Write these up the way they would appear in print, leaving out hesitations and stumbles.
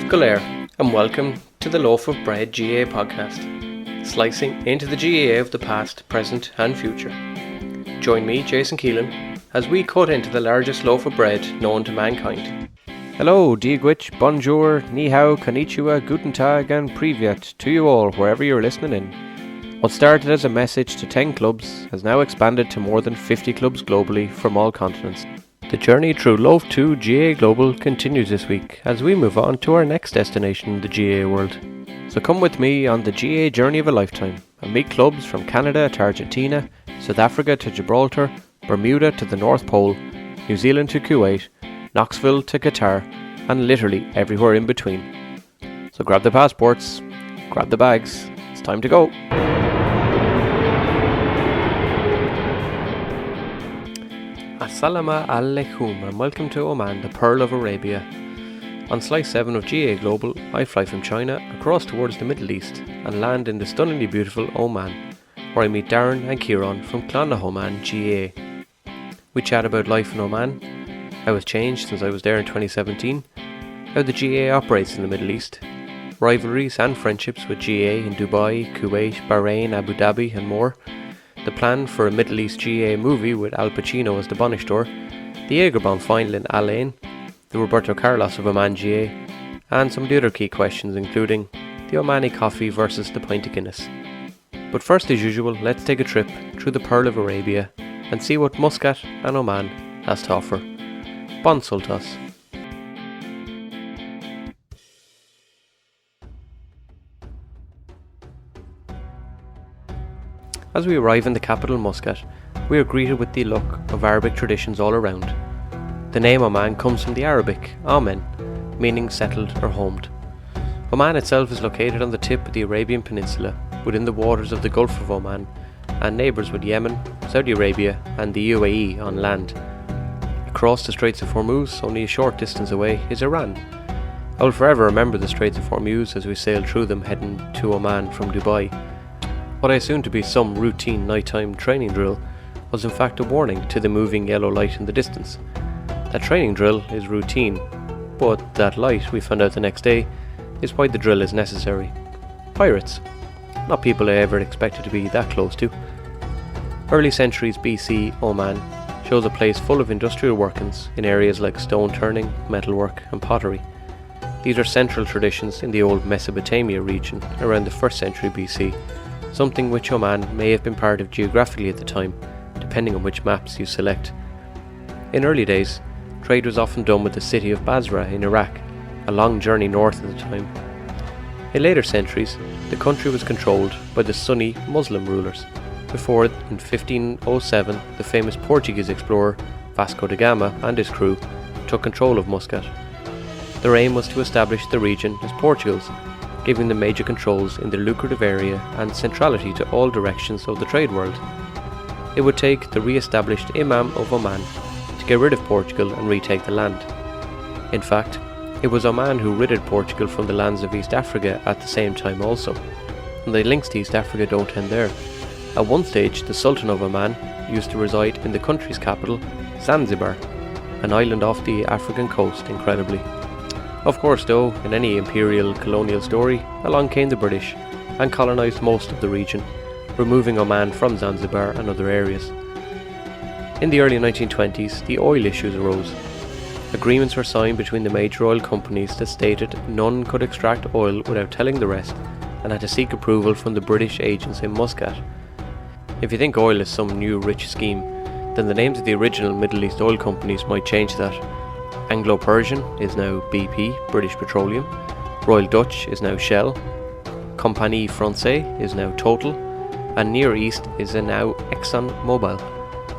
Gulair, and welcome to the Loaf of Bread GAA podcast, slicing into the GAA of the past, present and future. Join me, Jason Keelan, as we cut into the largest loaf of bread known to mankind. Hello, Diegwich, bonjour, ni hao, konnichiwa, guten tag and privyet to you all wherever you're listening in. What started as a message to 10 clubs has now expanded to more than 50 clubs globally from all continents. The journey through Loaf 2 GAA Global continues this week as we move on to our next destination in the GAA world. So come with me on the GAA journey of a lifetime and meet clubs from Canada to Argentina, South Africa to Gibraltar, Bermuda to the North Pole, New Zealand to Kuwait, Knoxville to Qatar, and literally everywhere in between. So grab the passports, grab the bags, it's time to go. As-salam alaikum and welcome to Oman, the Pearl of Arabia. On Slice 7 of GAA Global, I fly from China across towards the Middle East and land in the stunningly beautiful Oman, where I meet Darren and Ciaran from Clann Oman GAA. We chat about life in Oman, how it's changed since I was there in 2017, how the GAA operates in the Middle East, rivalries and friendships with GAA in Dubai, Kuwait, Bahrain, Abu Dhabi and more, the plan for a Middle East GAA movie with Al Pacino as the Bainisteoir, the Jaegerbomb final in Al-Ain, the Roberto of Oman GAA, and some of the other key questions including the Omani coffee versus the pint of Guinness. But first, as usual, let's take a trip through the Pearl of Arabia and see what Muscat and Oman has to offer. Bon Sultas. As we arrive in the capital Muscat, we are greeted with the look of Arabic traditions all around. The name Oman comes from the Arabic Amen, meaning settled or homed. Oman itself is located on the tip of the Arabian Peninsula, within the waters of the Gulf of Oman, and neighbours with Yemen, Saudi Arabia and the UAE on land. Across the Straits of Hormuz, only a short distance away, is Iran. I will forever remember the Straits of Hormuz as we sailed through them heading to Oman from Dubai. What I assumed to be some routine nighttime training drill was in fact a warning to the moving yellow light in the distance. That training drill is routine, but that light, we found out the next day, is why the drill is necessary. Pirates. Not people I ever expected to be that close to. Early centuries BC Oman shows a place full of industrial workings in areas like stone turning, metalwork and pottery. These are central traditions in the old Mesopotamia region around the 1st century BC, something which Oman may have been part of geographically at the time, depending on which maps you select. In early days, trade was often done with the city of Basra in Iraq, a long journey north at the time. In later centuries, the country was controlled by the Sunni Muslim rulers, before in 1507 the famous Portuguese explorer Vasco da Gama and his crew took control of Muscat. Their aim was to establish the region as Portugal's, giving them major controls in the lucrative area and centrality to all directions of the trade world. It would take the re-established Imam of Oman to get rid of Portugal and retake the land. In fact, it was Oman who ridded Portugal from the lands of East Africa at the same time also, and the links to East Africa don't end there. At one stage, the Sultan of Oman used to reside in the country's capital, Zanzibar, an island off the African coast, incredibly. Of course though, in any imperial colonial story, along came the British and colonised most of the region, removing Oman from Zanzibar and other areas. In the early 1920s, the oil issues arose. Agreements were signed between the major oil companies that stated none could extract oil without telling the rest and had to seek approval from the British agents in Muscat. If you think oil is some new rich scheme, then the names of the original Middle East oil companies might change that. Anglo-Persian is now BP, British Petroleum, Royal Dutch is now Shell, Compagnie Française is now Total, and Near East is now Exxon Mobil,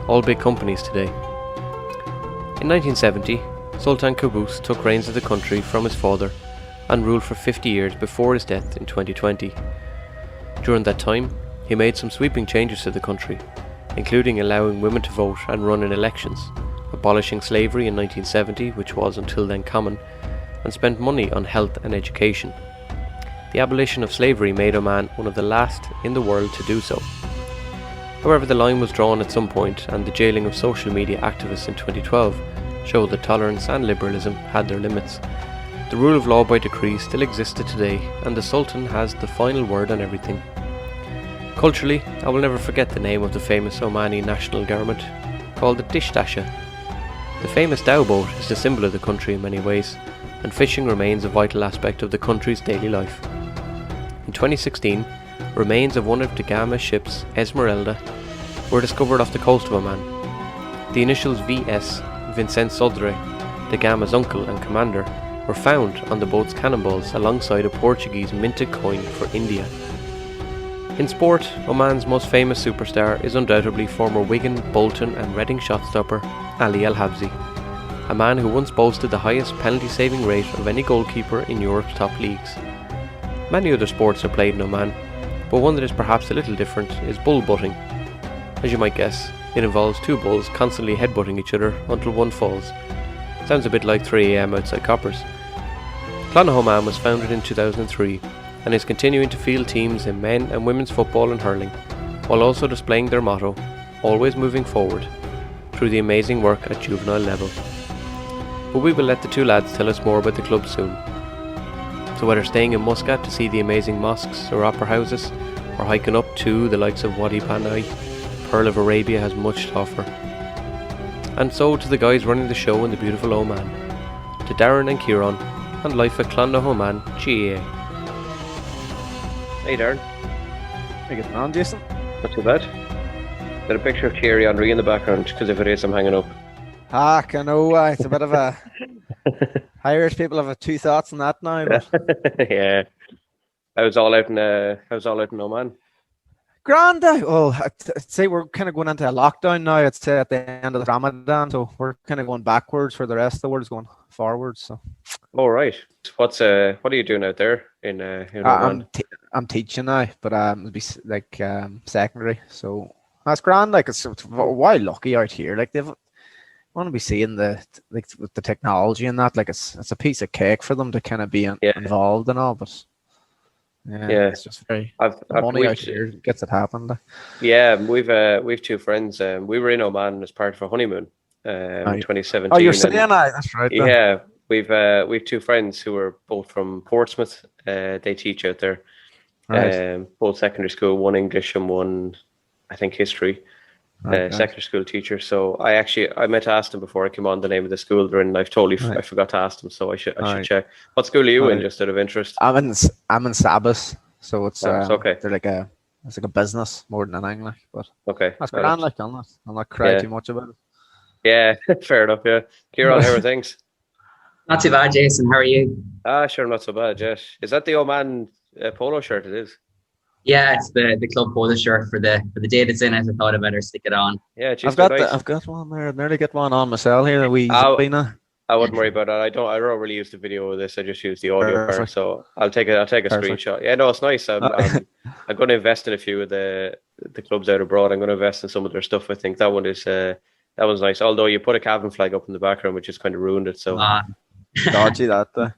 all big companies today. In 1970, Sultan Qaboos took reins of the country from his father and ruled for 50 years before his death in 2020. During that time, he made some sweeping changes to the country, including allowing women to vote and run in elections, abolishing slavery in 1970, which was until then common, and spent money on health and education. The abolition of slavery made Oman one of the last in the world to do so. However, the line was drawn at some point, and the jailing of social media activists in 2012 showed that tolerance and liberalism had their limits. The rule of law by decree still existed today, and the Sultan has the final word on everything. Culturally, I will never forget the name of the famous Omani national garment, called the dishdasha. The famous dhow boat is the symbol of the country in many ways, and fishing remains a vital aspect of the country's daily life. In 2016, remains of one of the GAA's ships, Esmeralda, were discovered off the coast of Oman. The initials VS, Vincent Sodre, the GAA's uncle and commander, were found on the boat's cannonballs alongside a Portuguese minted coin for India. In sport, Oman's most famous superstar is undoubtedly former Wigan, Bolton and Reading shotstopper Ali Al-Habsi, a man who once boasted the highest penalty saving rate of any goalkeeper in Europe's top leagues. Many other sports are played in Oman, but one that is perhaps a little different is bull butting. As you might guess, it involves two bulls constantly headbutting each other until one falls. Sounds a bit like 3 AM outside Coppers. Clann hOman was founded in 2003 and is continuing to field teams in men and women's football and hurling, while also displaying their motto, always moving forward, through the amazing work at juvenile level. But we will let the two lads tell us more about the club soon. So whether staying in Muscat to see the amazing mosques or opera houses, or hiking up to the likes of Wadi Panay, Pearl of Arabia has much to offer. And so to the guys running the show in the beautiful Oman, to Darren and Ciaran, and life at Clann hOman GAA. Hey Darren. How you getting on, Jason? Not too bad. Got a picture of Thierry Henry in the background, because if it is, I'm hanging up. I know, it's a bit of a... Irish people have two thoughts on that now. But... Yeah. I was all out in Oman. Grand, well, I'd say we're kind of going into a lockdown now. It's at the end of the Ramadan, so we're kind of going backwards for the rest of the world is going forwards. So. Oh right. What are you doing out there in Oman? I'm teaching now, but it'll be like secondary. So that's grand. Like it's why lucky out here. Like they've want to be seeing with the technology and that. Like it's a piece of cake for them to kind of be involved and all, but. Yeah, it's just very money out here gets it happened. Yeah, we've two friends. We were in Oman as part of a honeymoon in 2017. Oh, you're saying that? That's right. Yeah, we've two friends who are both from Portsmouth. They teach out there, right. Both secondary school, one English and one, I think, history. Secondary school teacher. So I meant to ask them before I came on the name of the school they're in. I forgot to ask them, so I should check. What school are you in, just out of interest? I'm in Sabas, so it's okay. They're it's like a business more than anything, but okay. That's good. I'll not cry too much about it. Yeah, fair enough. Yeah, Ciaran, how are things? Not too bad, Jason. How are you? Sure, not so bad. Yes, is that the Oman polo shirt? It is. Yeah, it's the club polo shirt for the day that's in it. I thought I better stick it on. Yeah, I've got one there. I'd nearly get one on myself here. I wouldn't worry about that. I don't really use the video of this. I just use the audio part. So I'll take a screenshot. Yeah, no, it's nice. I'm going to invest in a few of the clubs out abroad. I'm going to invest in some of their stuff. I think that one's nice. Although you put a Cavan flag up in the background, which has kind of ruined it. So dodgy that.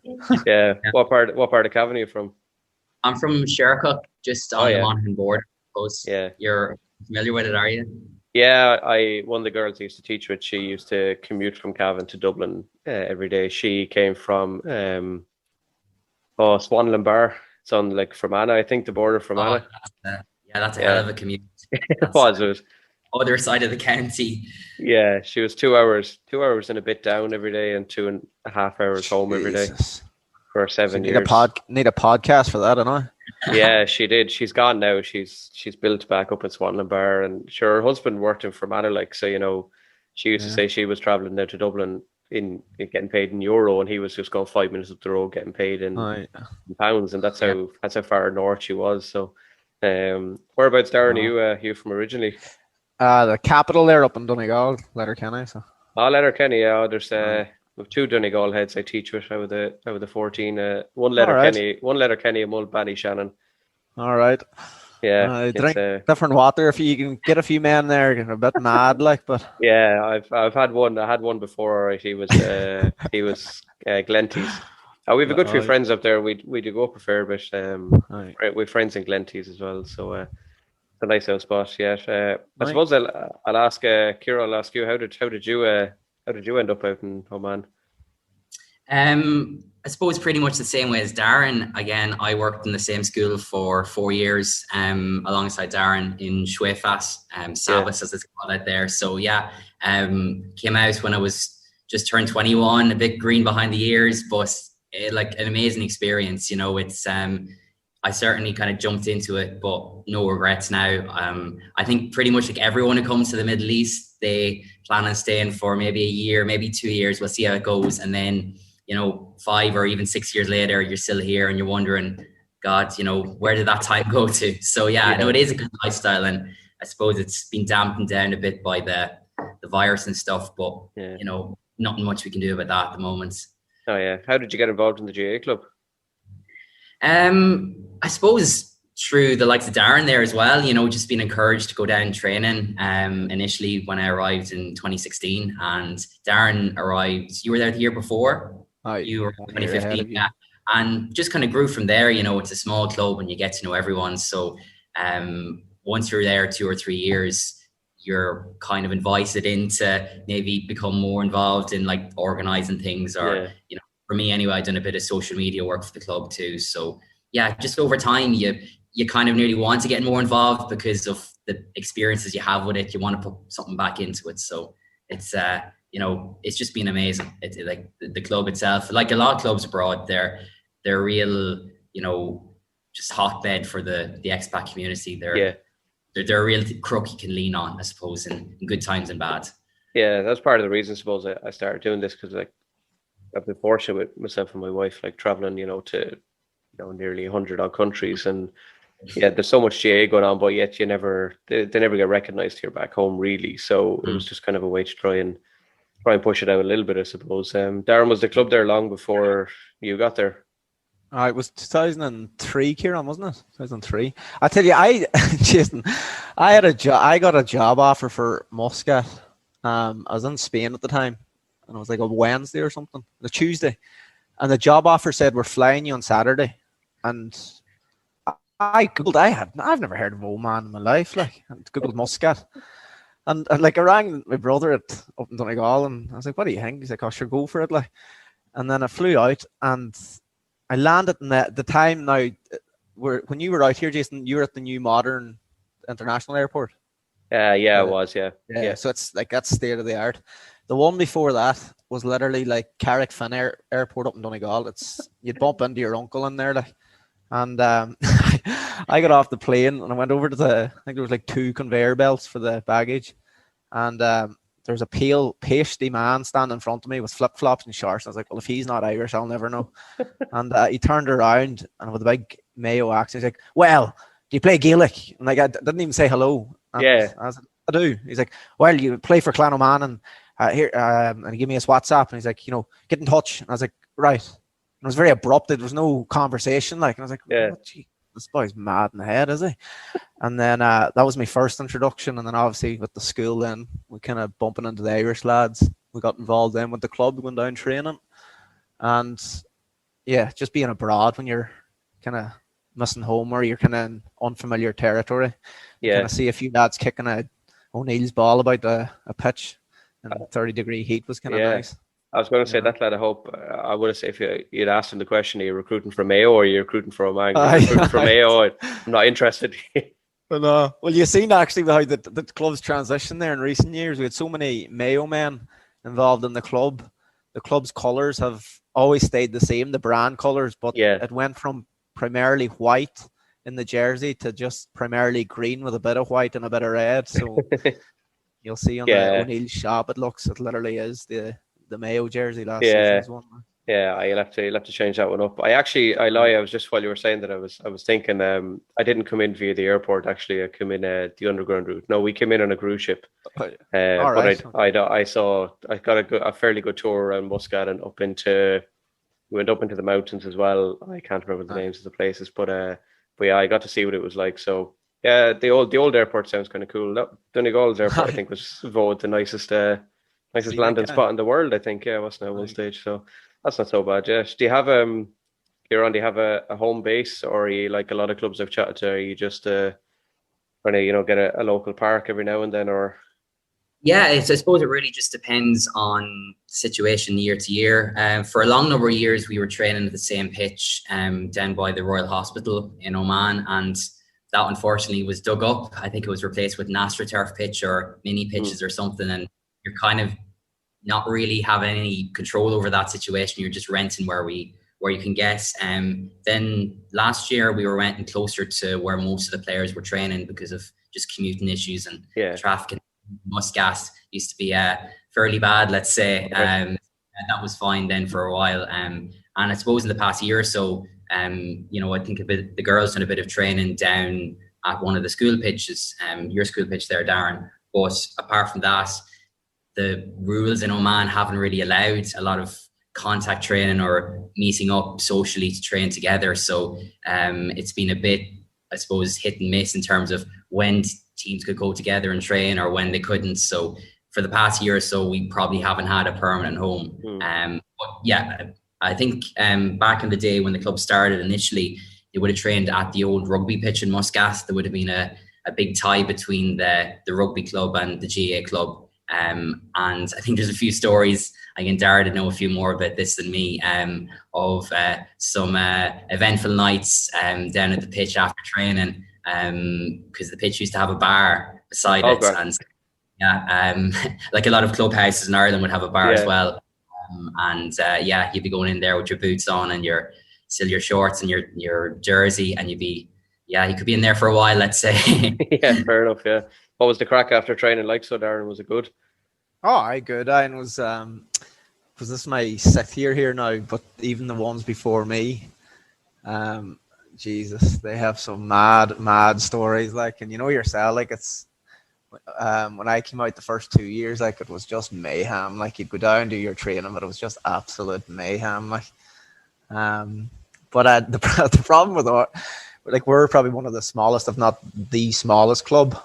Yeah. What part of Cavan are you from? I'm from Shercock, just on the Monaghan border. Yeah. You're familiar with it, are you? Yeah, one of the girls I used to teach with, she used to commute from Cavan to Dublin every day. She came from Swanland Bar. It's on Fermanagh, I think, the border of Fermanagh. That's a hell of a commute. It was. Other side of the county. Yeah, she was 2 hours and a bit down every day and 2.5 hours home every day. For 7 years. Need a podcast for that, don't I? Yeah, she did. She's gone now. She's built back up in Swanland Bar, and sure, her husband worked in Fermanagh, so she used to say she was travelling down to Dublin in getting paid in euro, and he was just going 5 minutes up the road getting paid in pounds, and that's how far north she was. So, whereabouts, Darren, are you from originally? The capital there up in Donegal, Letterkenny. So. Letterkenny. Yeah, there's with two Donegal heads I teach with out of the 14. One Letterkenny, and one Bainisteoir. All right. Yeah. Drink different water if you can get a few men there. Get a bit mad, but. Yeah, I've had one. I had one before. Right? He was Glenties. We have a good few friends up there. We do go up a fair bit. We've friends in Glenties as well. So it's a nice old spot. Yeah. I suppose I'll ask Ciaran. I'll ask you how did you end up out in Oman? I suppose pretty much the same way as Darren. Again, I worked in the same school for 4 years, alongside Darren in Schwefas, Sabas as it's called out there. So yeah, came out when I was just turned 21, a bit green behind the ears, but like an amazing experience. You know, it's I certainly kind of jumped into it, but no regrets now. I think pretty much like everyone who comes to the Middle East, they plan on staying for maybe a year, maybe 2 years. We'll see how it goes, and then, you know, 5 or even 6 years later, you're still here and you're wondering, God, you know, where did that time go to? So yeah, no, it is a good lifestyle, and I suppose it's been dampened down a bit by the virus and stuff, but you know, nothing much we can do about that at the moment. Oh yeah. How did you get involved in the GAA club? I suppose through the likes of Darren there as well, you know, just being encouraged to go down training. Initially when I arrived in 2016, and Darren arrived, you were there the year before. You were 2015, yeah, and just kind of grew from there. You know, it's a small club and you get to know everyone. So once you're there 2 or 3 years, you're kind of invited in to maybe become more involved in like organizing things, or you know, for me anyway, I've done a bit of social media work for the club too. So yeah, just over time, you kind of nearly want to get more involved because of the experiences you have with it. You want to put something back into it. So it's you know, it's just been amazing. It's like the club itself, like a lot of clubs abroad, they're real, you know, just hotbed for the expat community. They're a real crook you can lean on, I suppose, in good times and bad. Yeah, that's part of the reason, I suppose, I started doing this, because like I've been fortunate with myself and my wife, like traveling, you know, to, you know, nearly 100 odd countries, and yeah, there's so much GAA going on, but yet they never get recognized here back home, really. So it was just kind of a way to try and push it out a little bit, I suppose. Darren, was the club there long before you got there? It was 2003, Ciaran, wasn't it? 2003. I tell you, Jason, I got a job offer for Muscat. I was in Spain at the time, and it was like a Wednesday or something, a Tuesday, and the job offer said we're flying you on Saturday. And I googled. I've never heard of Oman in my life. Like, I googled Muscat, and like I rang my brother up in Donegal, and I was like, "What do you think?" He's like, "Oh, sure, go for it." Like, and then I flew out, and I landed in the time now. When you were out here, Jason, you were at the new modern international airport. It was. Yeah. So it's like, that's state of the art. The one before that was literally like Carrickfinn Airport up in Donegal. You'd bump into your uncle in there, like. And I got off the plane and I went over to I think there was like 2 conveyor belts for the baggage, and there was a pale, pasty man standing in front of me with flip-flops and shorts. I was like, well, if he's not Irish, I'll never know. And he turned around, and with a big Mayo accent, he's like, well, do you play Gaelic? And like, I didn't even say hello. And I was like, I do. He's like, well, you play for Clann Oman, and here, and he gave me his WhatsApp, and he's like, you know, get in touch. And I was like, right. And it was very abrupt. There was no conversation. Like, and I was like, oh, gee, this boy's mad in the head, is he? And then that was my first introduction. And then obviously with the school, then we kind of bumping into the Irish lads. We got involved then with the club. We went down training. And yeah, just being abroad when you're kind of missing home, or you're kind of in unfamiliar territory. Yeah. Kind of see a few lads kicking a O'Neill's ball about a pitch in 30-degree heat was kind of nice. I was going to say that, lad. I hope I would have said, if you'd asked him the question, are you recruiting for Mayo or are you recruiting for Oman? Recruiting for Mayo, I'm not interested. Well, you've seen actually how the club's transition there in recent years. We had so many Mayo men involved in the club. The club's colours have always stayed the same, the brand colours, but it went from primarily white in the jersey to just primarily green with a bit of white and a bit of red. So you'll see on the O'Neill's shop, it literally is the Mayo jersey last season's one. Yeah, you'll have to change that one up. I lie. I was just, while you were saying that, I was thinking I didn't come in via the airport. Actually, I came in the underground route. No, we came in on a cruise ship. But I got a fairly good tour around Muscat and we went up into the mountains as well. I can't remember the names of the places, but yeah, I got to see what it was like. So yeah, the old airport sounds kind of cool. Donegal's airport, I think, was voted the nicest landing spot in the world, I think. Yeah, wasn't it, at one stage? So that's not so bad. Yeah. Do you have Ciaran, do you have a home base, or are you, like a lot of clubs I've chatted to, are you just trying to, you know, get a local park every now and then, or? Yeah, I suppose it really just depends on the situation year to year. For a long number of years, we were training at the same pitch down by the Royal Hospital in Oman, and that unfortunately was dug up. I think it was replaced with an AstroTurf pitch or mini pitches or something, and you're kind of not really having any control over that situation. You're just renting where you can get. Then last year we were renting closer to where most of the players were training because of just commuting issues and traffic. Muscat used to be fairly bad, let's say. And that was fine then for a while. And I suppose in the past year or so, I think the girls done a bit of training down at one of the school pitches, your school pitch there, Darren. But apart from that, the rules in Oman haven't really allowed a lot of contact training or meeting up socially to train together. So it's been a bit, I suppose, hit and miss in terms of when teams could go together and train or when they couldn't. So for the past year or so, we probably haven't had a permanent home. But yeah, I think back in the day when the club started initially, they would have trained at the old rugby pitch in Muscat. There would have been a big tie between the rugby club and the GAA club. And I think there's a few stories, again, Darren would know a few more about this than me, of some eventful nights down at the pitch after training, because the pitch used to have a bar beside it. And like a lot of clubhouses in Ireland would have a bar as well. You'd be going in there with your boots on and your shorts and your jersey, and you could be in there for a while, let's say. Yeah, fair enough. Yeah. What was the crack after training like? So Darren, was it good? Oh, good. I was this is my 6th year here now, but even the ones before me, Jesus, they have some mad stories. Like, and you know yourself, like it's when I came out the first 2 years, like it was just mayhem. Like you'd go down do your training, but it was just absolute mayhem. Like, but the problem with our, like, we're probably one of the smallest, if not the smallest club.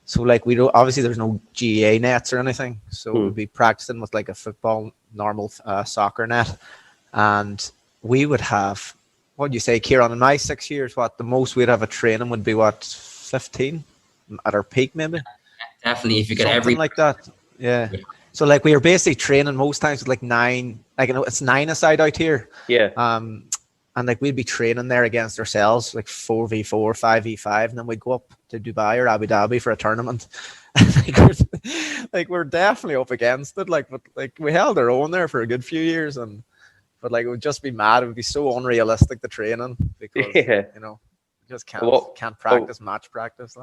So like we don't, obviously there's no GAA nets or anything. So we'd be practicing with like a football, normal soccer net. And we would have, what do you say, Ciaran, in my 6 years, what the most we'd have a training would be, what, 15 at our peak maybe? Definitely, if you get something like that. Yeah. So like we were basically training most times with like 9, like, you know, it's 9-a-side out here. Yeah. And like we'd be training there against ourselves, like 4v4, 5v5, and then we'd go up to Dubai or Abu Dhabi for a tournament. We're definitely up against it. Like, but like we held our own there for a good few years, but like it would just be mad. It would be so unrealistic, the training, because you know, you just can't practice match practice.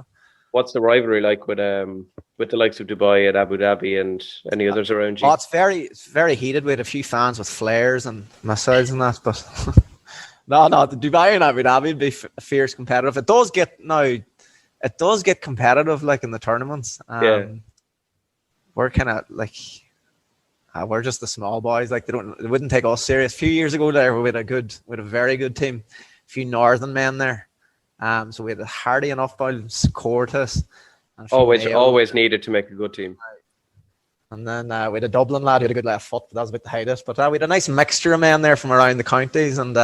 What's the rivalry like with the likes of Dubai and Abu Dhabi and any others around you? Oh, it's very heated. We had a few fans with flares and missiles and that, but no, the Dubai and Abu Dhabi would be fierce competitive. It does get competitive, like in the tournaments. We're kind of like we're just the small boys. Like they wouldn't take us serious. A few years ago, there we had a very good team. A few northern men there. So we had a hardy enough boys, Cortis. Always needed to make a good team. And then we had a Dublin lad who had a good left foot, but that was a bit the highest. But we had a nice mixture of men there from around the counties, and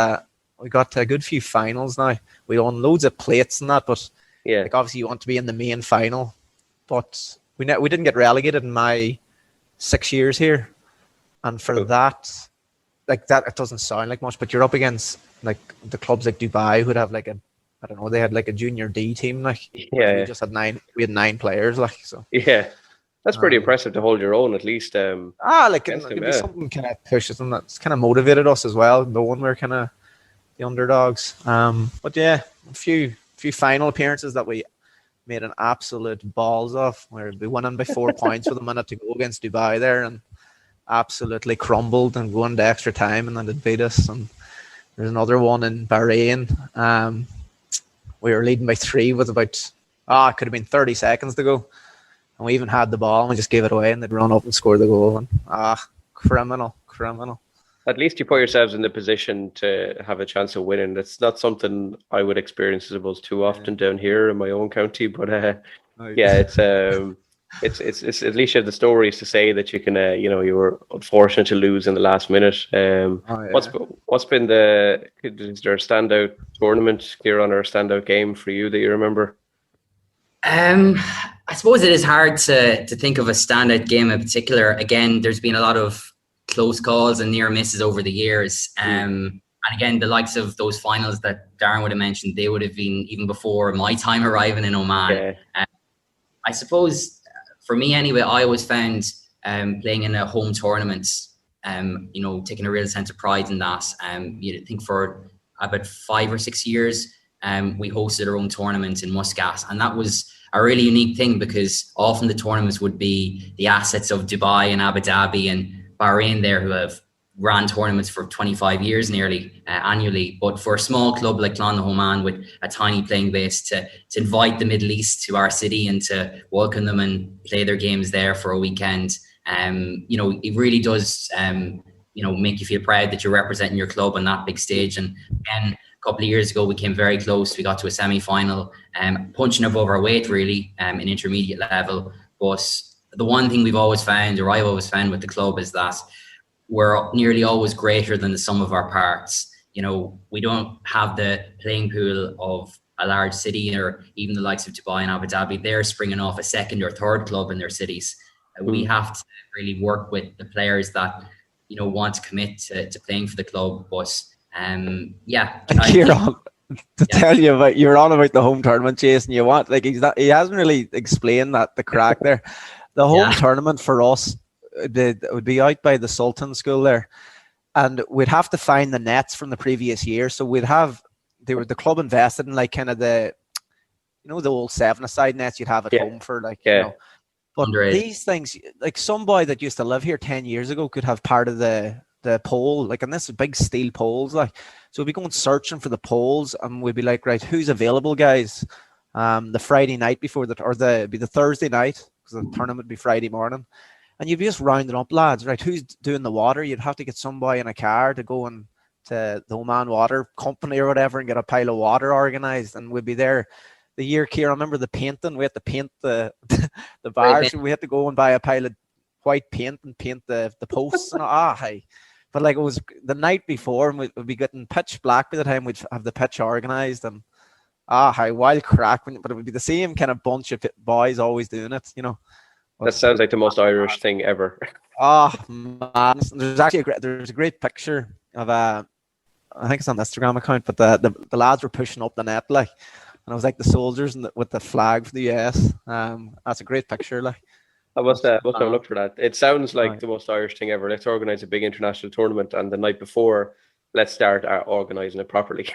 we got a good few finals now. We won loads of plates and that, but like obviously you want to be in the main final. But we didn't get relegated in my 6 years here, and for that, like that, it doesn't sound like much, but you're up against like the clubs like Dubai who'd have like they had like a junior D team, like we just had 9. We had 9 players, like so. Yeah, that's pretty impressive to hold your own at least. Like it could be something kind of pushes them. That's kind of motivated us as well. Knowing we're kind of the underdogs. But yeah, a few final appearances that we made an absolute balls of, where we won by 4 points with a minute to go against Dubai there, and absolutely crumbled and going to extra time, and then it beat us. And there's another one in Bahrain. We were leading by 3 with about it could have been 30 seconds to go, and we even had the ball and we just gave it away, and they'd run up and score the goal. And criminal. At least you put yourselves in the position to have a chance of winning. That's not something I would experience, I suppose, too often down here in my own county. But it's at least you have the stories to say that you can. You were unfortunate to lose in the last minute. What's been is there a standout tournament, Ciaran, or a standout game for you that you remember? I suppose it is hard to think of a standout game in particular. Again, there's been a lot of close calls and near misses over the years. And again, the likes of those finals that Darren would have mentioned, they would have been even before my time arriving in Oman. Yeah. I suppose for me anyway, I always found playing in a home tournament, taking a real sense of pride in that. You think for about 5 or 6 years, we hosted our own tournament in Muscat, and that was a really unique thing because often the tournaments would be the assets of Dubai and Abu Dhabi and Bahrain there, who have ran tournaments for 25 years nearly annually. But for a small club like Clann hOman with a tiny playing base to invite the Middle East to our city and to welcome them and play their games there for a weekend, it really does make you feel proud that you're representing your club on that big stage. And again, a couple of years ago we came very close. We got to a semi-final, punching above our weight really in intermediate level. But the one thing I've always found with the club is that we're nearly always greater than the sum of our parts. We don't have the playing pool of a large city or even the likes of Dubai and Abu Dhabi. They're springing off a second or third club in their cities. We have to really work with the players that want to commit to playing for the club. But Ciaran, tell you about, you're on about the home tournament, Jason. He hasn't really explained the crack there. The home tournament for us, it would be out by the Sultan School there, and we'd have to find the nets from the previous year. So the club invested in kind of the old 7-a-side nets you'd have at home for But these things, some boy that used to live here 10 years ago could have part of the pole, and this is big steel poles, so we'd be going searching for the poles, and we'd be like, right, who's available, guys? The Friday night before it'd be the Thursday night, because the tournament would be Friday morning, and you'd be just rounding up lads, right? Who's doing the water? You'd have to get some boy in a car to go and to the Oman Water Company or whatever and get a pile of water organised, and we'd be there. The year, Ciaran, I remember the painting. We had to paint the bars. We had to go and buy a pile of white paint and paint the posts. And but it was the night before, and we'd be getting pitch black by the time we'd have the pitch organised. And wild crack. But it would be the same kind of bunch of boys always doing it, That sounds like the most Irish thing ever. Man, there's actually there's a great picture of I think it's on the Instagram account, but the lads were pushing up the net and it was like the soldiers with the flag for the US. That's a great picture. I must have looked for that. It sounds like the most Irish thing ever. Let's organise a big international tournament, and the night before, let's start organising it properly.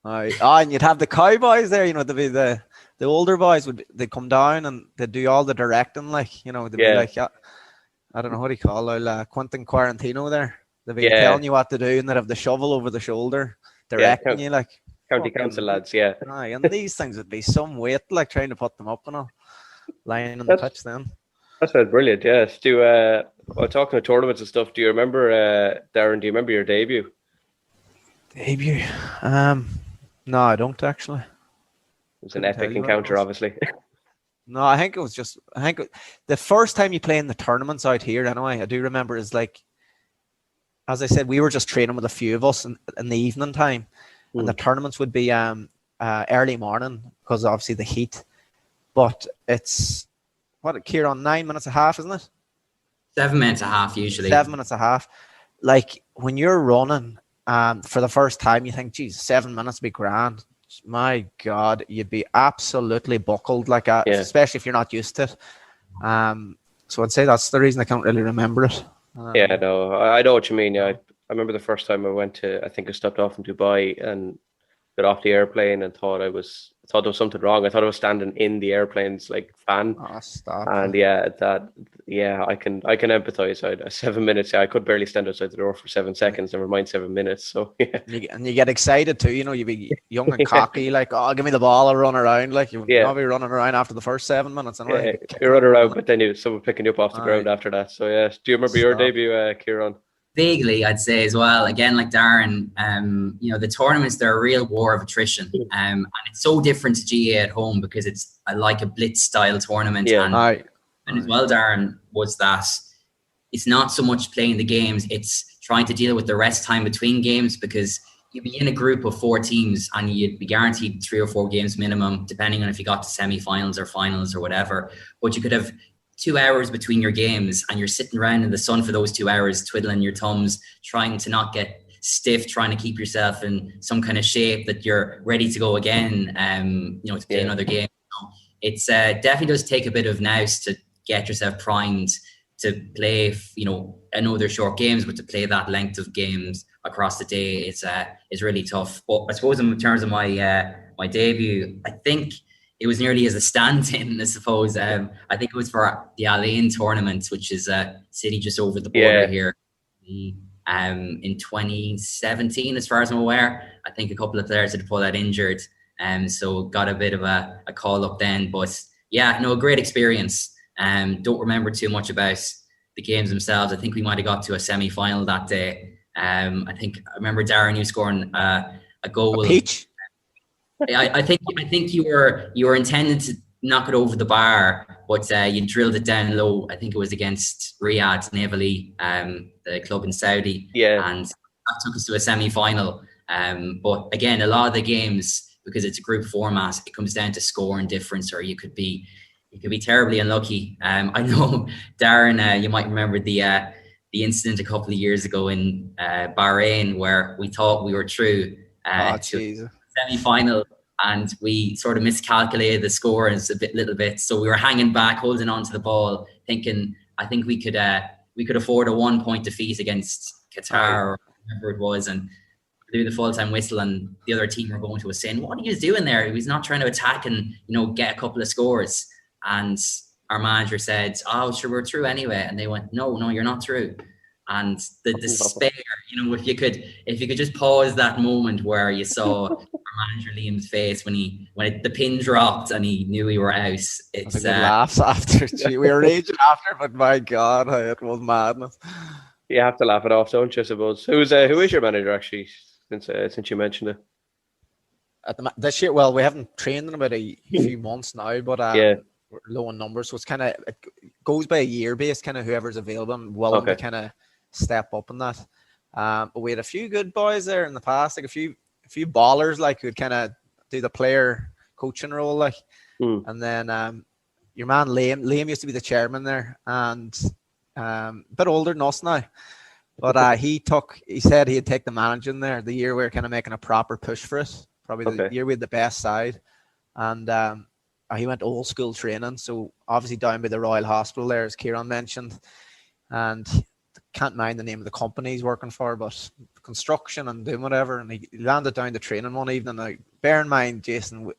And you'd have the cowboys there. The older boys they'd come down and they'd do all the directing. They'd be like, I don't know what do you call Quentin Quarantino there. They'd be telling you what to do, and they'd have the shovel over the shoulder directing you County council lads, yeah. And these things would be some weight, trying to put them up and all, lying on the pitch then. That sounds brilliant, yes. Talking of tournaments and stuff, do you remember, Darren, do you remember your debut? Debut? No, I don't actually. It was an epic encounter, obviously. No, I think the first time you play in the tournaments out here, anyway, I do remember is as I said, we were just training with a few of us in the evening time. And the tournaments would be early morning because obviously the heat. But it's, Ciaran, 9 minutes a half, isn't it? 7 minutes a half usually. 7 minutes a half. When you're running for the first time, you think, geez, 7 minutes would be grand. My God, you'd be absolutely buckled especially if you're not used to it. So I'd say that's the reason I can't really remember it. I know what you mean. Yeah, I remember the first time I stepped off in Dubai and got off the airplane and thought there was something wrong. I thought I was standing in the airplane's fan. Oh, stop. And I can empathize. I had 7 minutes. I could barely stand outside the door for 7 seconds, never mind 7 minutes. So yeah. And you get excited too, you'd be young and cocky, give me the ball, I'll run around. You'll be running around after the first 7 minutes. Anyway. You run around, but then someone picking you up off the ground after that. So yeah. Do you remember your debut, Ciaran? Vaguely, I'd say as well. Again, like Darren, the tournaments, they're a real war of attrition. And it's so different to GAA at home because it's like a blitz style tournament. Yeah. And as well, Darren, was that it's not so much playing the games, it's trying to deal with the rest time between games because, you'd be in a group of 4 teams and you'd be guaranteed 3 or 4 games minimum, depending on if you got to semi-finals or finals or whatever. But you could have 2 hours between your games and you're sitting around in the sun for those 2 hours, twiddling your thumbs, trying to not get stiff, trying to keep yourself in some kind of shape that you're ready to go again, to play another game. So it's definitely does take a bit of nous to get yourself primed to play, I know they're short games, but to play that length of games across the day, it's really tough. But I suppose in terms of my my debut, I think it was nearly as a stand-in, I suppose. I think it was for the Al-Ain tournament, which is a city just over the border here. In 2017, as far as I'm aware, I think a couple of players had pulled out injured, so got a bit of a call up then. But yeah, no, great experience. Don't remember too much about the games themselves. I think we might have got to a semi-final that day. I remember Darren, you scoring a goal. A peach. I think you were intended to knock it over the bar, but you drilled it down low. I think it was against Riyadh Navali, the club in Saudi. Yeah. And that took us to a semi-final. But again, a lot of the games, because it's a group format, it comes down to score and difference, or you could be terribly unlucky. I know, Darren, you might remember the incident a couple of years ago in Bahrain where we thought we were through to semi-final, and we sort of miscalculated the score a little bit. So we were hanging back, holding on to the ball, thinking, I think we could afford a 1-point defeat against Qatar or whatever it was, and blew the full-time whistle, and the other team were going to us saying, what are you doing there? He was not trying to attack and, get a couple of scores. And our manager said, oh, sure, we're through anyway. And they went, no, you're not through. And the despair, if you could just pause that moment where you saw our manager Liam's face when the pin dropped and he knew we were out. It's laughs after. We were raging after, but my God, it was madness. You have to laugh it off, don't you? I suppose. Who is your manager actually? Since you mentioned it. This year, well, we haven't trained in about a few months now, but we're low in numbers, so it goes by a year base, kind of whoever's available and willing to kind of step up in that. But we had a few good boys there in the past, like a few ballers, like who'd kind of do the player coaching role, like. And then your man Liam used to be the chairman there, and a bit older than us now. But he said he'd take the managing there the year we were kind of making a proper push for it. Probably the year we had the best side. And he went old school training. So obviously down by the Royal Hospital there, as Ciaran mentioned. And can't mind the name of the company he's working for, but construction and doing whatever. And he landed down the training one evening. Now, bear in mind, Jason,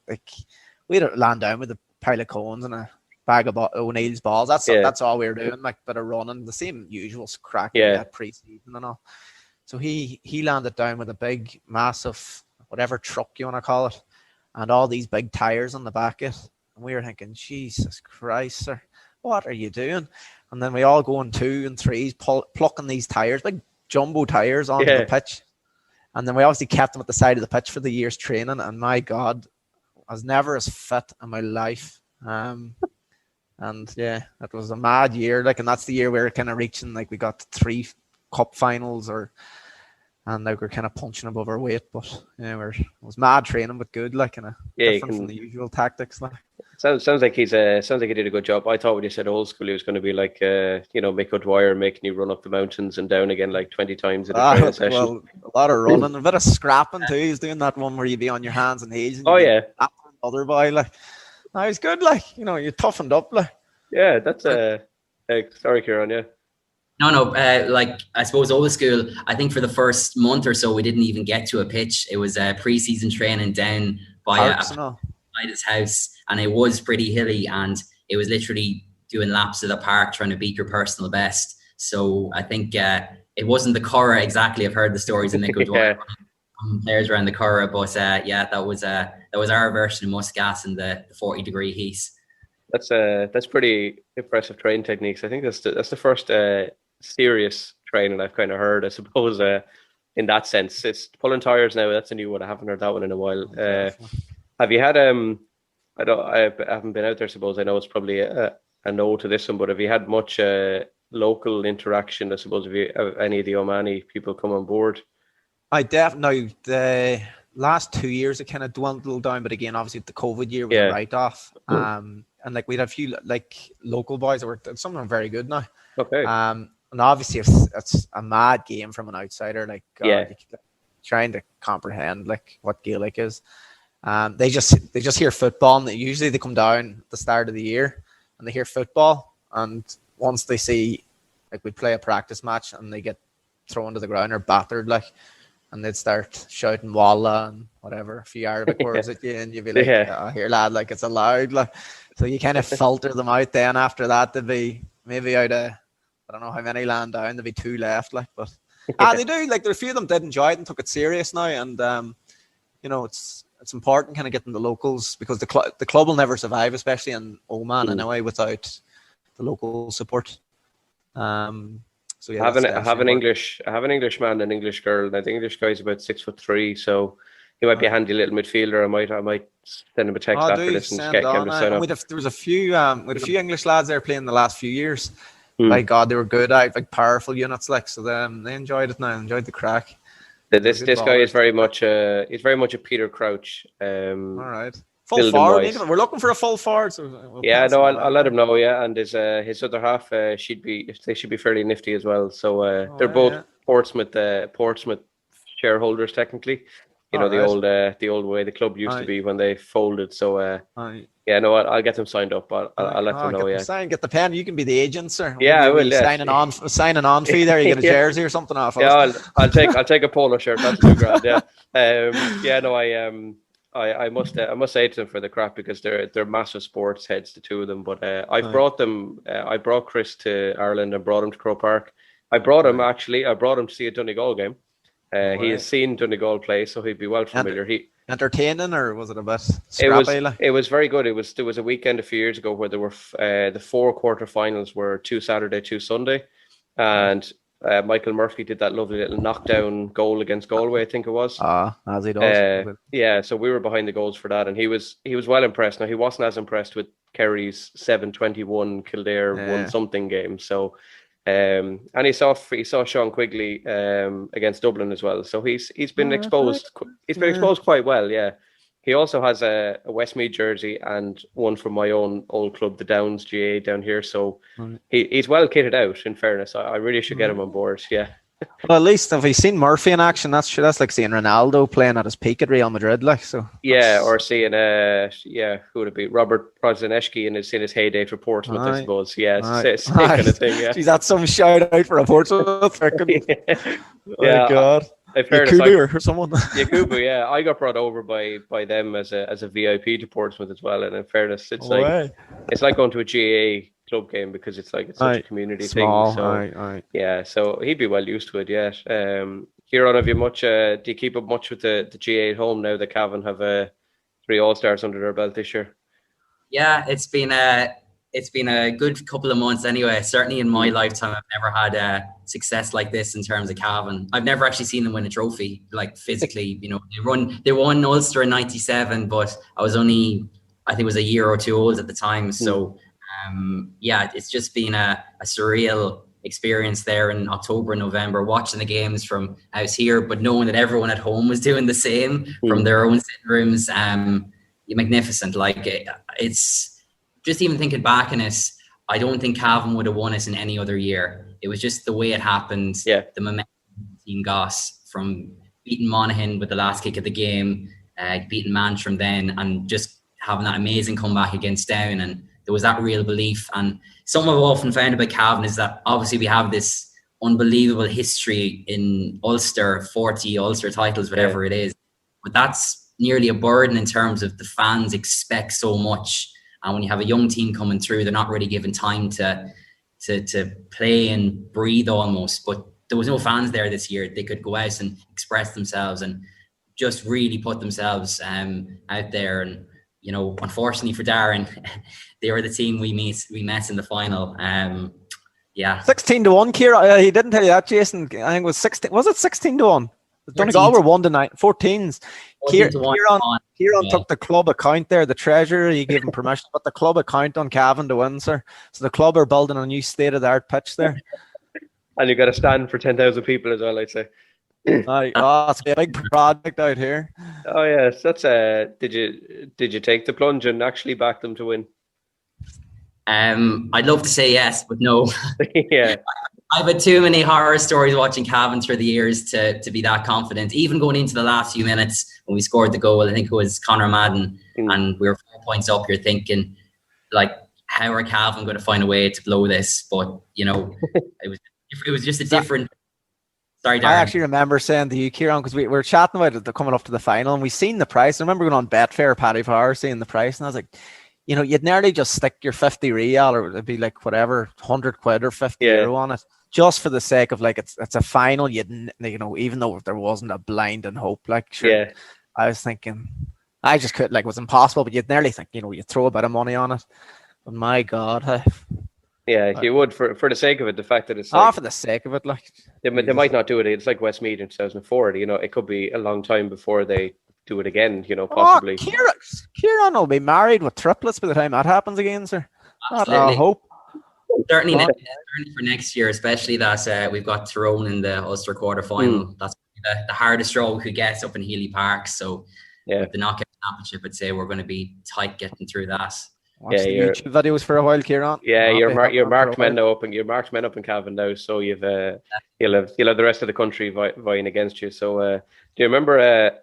we'd land down with a pile of cones and a bag of O'Neill's balls. That's all we were doing, like a bit of running, the same usual crack pre-season and all. So he landed down with a big, massive, whatever truck you want to call it, and all these big tires on the back of it. And we were thinking, Jesus Christ, sir, what are you doing? And then we all go in 2 and 3s, plucking these tires, big jumbo tires onto the pitch. And then we obviously kept them at the side of the pitch for the year's training. And my God, I was never as fit in my life. And yeah, it was a mad year. And that's the year we were kind of reaching, we got 3 cup finals, and now we're kind of punching above our weight. But yeah, it was mad training, but good, different from the usual tactics. Sounds like he did a good job. I thought when you said old school, he was going to be like, Mick O'Dwyer making you run up the mountains and down again 20 times in a training session. Well, a lot of running, a bit of scrapping too. He's doing that one where you be on your hands and knees. And other boy, no, he's good. You toughened up. Yeah, that's sorry, Ciaran. Yeah. No. I suppose old school. I think for the first month or so, we didn't even get to a pitch. It was pre-season training down by his house, and it was pretty hilly, and it was literally doing laps of the park trying to beat your personal best. So I think it wasn't the Curragh exactly. I've heard the stories of Mick O'Dwyer players around the Curragh, but that was our version of Muscat in the 40-degree heat. That's pretty impressive training techniques. I think that's the first serious training I've kind of heard, I suppose, in that sense. It's pulling tires now. That's a new one. I haven't heard that one in a while. Have you had I haven't been out there, I suppose. I know it's probably a no to this one, but have you had much local interaction, I suppose, have any of the Omani people come on board I definitely the last 2 years it kind of dwindled down, but again, obviously the COVID year was a write-off. And like we had a few like local boys that were some of them very good now. Okay. And obviously it's a mad game from an outsider. Like trying to comprehend like what Gaelic is. They just hear football, and usually they come down at the start of the year and they hear football, and once they see like we play a practice match and they get thrown to the ground or battered like. And they'd start shouting "Walla" and whatever, a few Arabic words at you, and you'd be like, "Oh, here, lad, like it's allowed." Like, so you kind of filter them out. Then after that, there'd be maybe out of I don't know how many land down. There'd be 2 left, like, but they do like there are a few of them did enjoy it and took it serious now, and you know it's important kind of getting the locals because the club will never survive, especially in Oman anyway, without the local support. So yeah, I have an English man and an English girl. And the English guy's about 6'3", so he might be a handy little midfielder. I might send him a text after this and get him to sign up. There was a few English lads there playing the last few years. My God, they were good out, like powerful units, like so. They enjoyed it now, enjoyed the crack. This guy is very much a Peter Crouch. All right. Full forward. We're looking for a full forward. So I'll let him know. Yeah, and his other half, they should be fairly nifty as well. So they're both Portsmouth shareholders technically. You know the old way the club used to be when they folded. So I'll get them signed up. I'll let them know. Get the pen. You can be the agent, sir. Yeah, I will. Yeah. Signing on fee there. You get a jersey or something off. Yeah, I'll take a polo shirt. That's $2,000. Yeah. I must say to them for the crap because they're massive sports heads, the two of them. But I brought Chris to Ireland and brought him to Croke Park. I brought him to see a Donegal game. He has seen Donegal play, so he'd be well familiar. Entertaining, or was it a bit scrappy? It was very good. There was a weekend a few years ago where there were the 4 quarterfinals were 2 Saturday, 2 Sunday, and Michael Murphy did that lovely little knockdown goal against Galway, I think it was. As he does. So we were behind the goals for that, and he was well impressed. Now he wasn't as impressed with Kerry's 7-21 Kildare 1-something game. So, and he saw Sean Quigley against Dublin as well. So he's been exposed. He's been exposed quite well. Yeah. He also has a Westmeath jersey and one from my own old club, the Downs GAA down here. So he's well kitted out, in fairness. I really should get him on board. Yeah. Well, at least if he's seen Murphy in action, that's like seeing Ronaldo playing at his peak at Real Madrid, like so. Yeah, or seeing who would it be? Robert Prozinecki in his heyday for Portsmouth, I suppose. Yeah, same kind of thing. Yeah. Geez, that's some shout out for a Portsmouth. Yeah. God. Yakubu or someone. Yakubu, yeah. I got brought over by them as a VIP to Portsmouth as well. And in fairness, it's like going to a GAA club game because it's such a community small thing. So yeah, so he'd be well used to it. Yeah. Ciaran, have you much? Do you keep up much with the GAA at home now that Cavan have 3 All-Stars under their belt this year? Yeah, it's been a good couple of months anyway. Certainly in my lifetime, I've never had success like this in terms of Cavan. I've never actually seen them win a trophy, like physically. You know, they won Ulster in '97, but I was only, I think it was a year or 2 old at the time. So, it's just been a surreal experience there in October and November, watching the games from house here, but knowing that everyone at home was doing the same from their own sitting rooms. Magnificent. Like it's just even thinking back on it, I don't think Cavan would have won it in any other year. It was just the way it happened. Yeah. The momentum the team got from beating Monaghan with the last kick of the game, beating Mantrim then, and just having that amazing comeback against Down. And there was that real belief. And something I've often found about Cavan is that obviously we have this unbelievable history in Ulster, 40 Ulster titles, whatever it is. But that's nearly a burden in terms of the fans expect so much. And when you have a young team coming through, they're not really given time to play and breathe almost. But there was no fans there this year. They could go out and express themselves and just really put themselves out there. And, you know, unfortunately for Darren, they were the team we met in the final. 16-1, Ciaran. He didn't tell you that, Jason. I think it was 16. Was it 16-1? Donegal were 1-9, 14s. Ciaran took the club account there, the treasurer. He gave him permission to put the club account on Cavan to win, sir. So the club are building a new state-of-the-art pitch there. And you got to stand for 10,000 people as well, I'd say. It's a big project out here. Oh yes, that's Did you take the plunge and actually back them to win? I'd love to say yes, but no. Yeah. I've had too many horror stories watching Cavan through the years to be that confident. Even going into the last few minutes when we scored the goal, I think it was Conor Madden, and we were 4 points up. You're thinking, like, how are Cavan going to find a way to blow this? But it was just a different. Sorry, Darren. I actually remember saying to you, Ciaran, because we were chatting about it coming up to the final, and we seen the price. I remember going on Betfair, Paddy Power, seeing the price, and I was like, you'd nearly just stick your 50 real, or it'd be like whatever, 100 quid or 50 euro on it, just for the sake of like it's a final. Even though there wasn't a blinding hope, like sure, yeah. I was thinking, I just could, like, it was impossible, but you'd nearly think, you'd throw a bit of money on it. But my God, yeah, you would for the sake of it. The fact that it's like, for the sake of it, like they might not do it. It's like Westmeath in 2004. It could be a long time before they do it again. Possibly. Ciaran will be married with triplets by the time that happens again, sir. I hope. Certainly for next year, especially that we've got Tyrone in the Ulster quarter final. That's the hardest draw we could get up in Healy Park. So the knockout championship, I'd say we're going to be tight getting through that. Watch the YouTube videos for a while, Ciaran. Yeah, you're marked men now up, and you're marked men up in Cavan now. So you've you'll have the rest of the country vying against you. So do you remember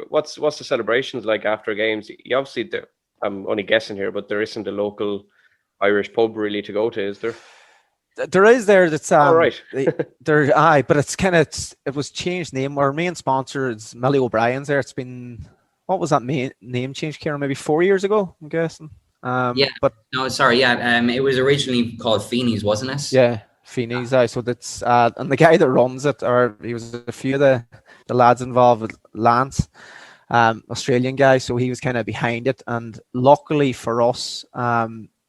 what's the celebrations like after games? You obviously, I'm only guessing here, but there isn't a local Irish pub really to go to, is there? There is there. That's right. But it's it was changed name. Our main sponsor is Millie O'Brien's. There, it's been, what was that name change, Ciaran? Maybe 4 years ago, I'm guessing. It was originally called Feeney's, wasn't it? Yeah, Feeney's. So that's and the guy that runs it, or he was a few of the lads involved with Lance, Australian guy. So he was kind of behind it, and luckily for us,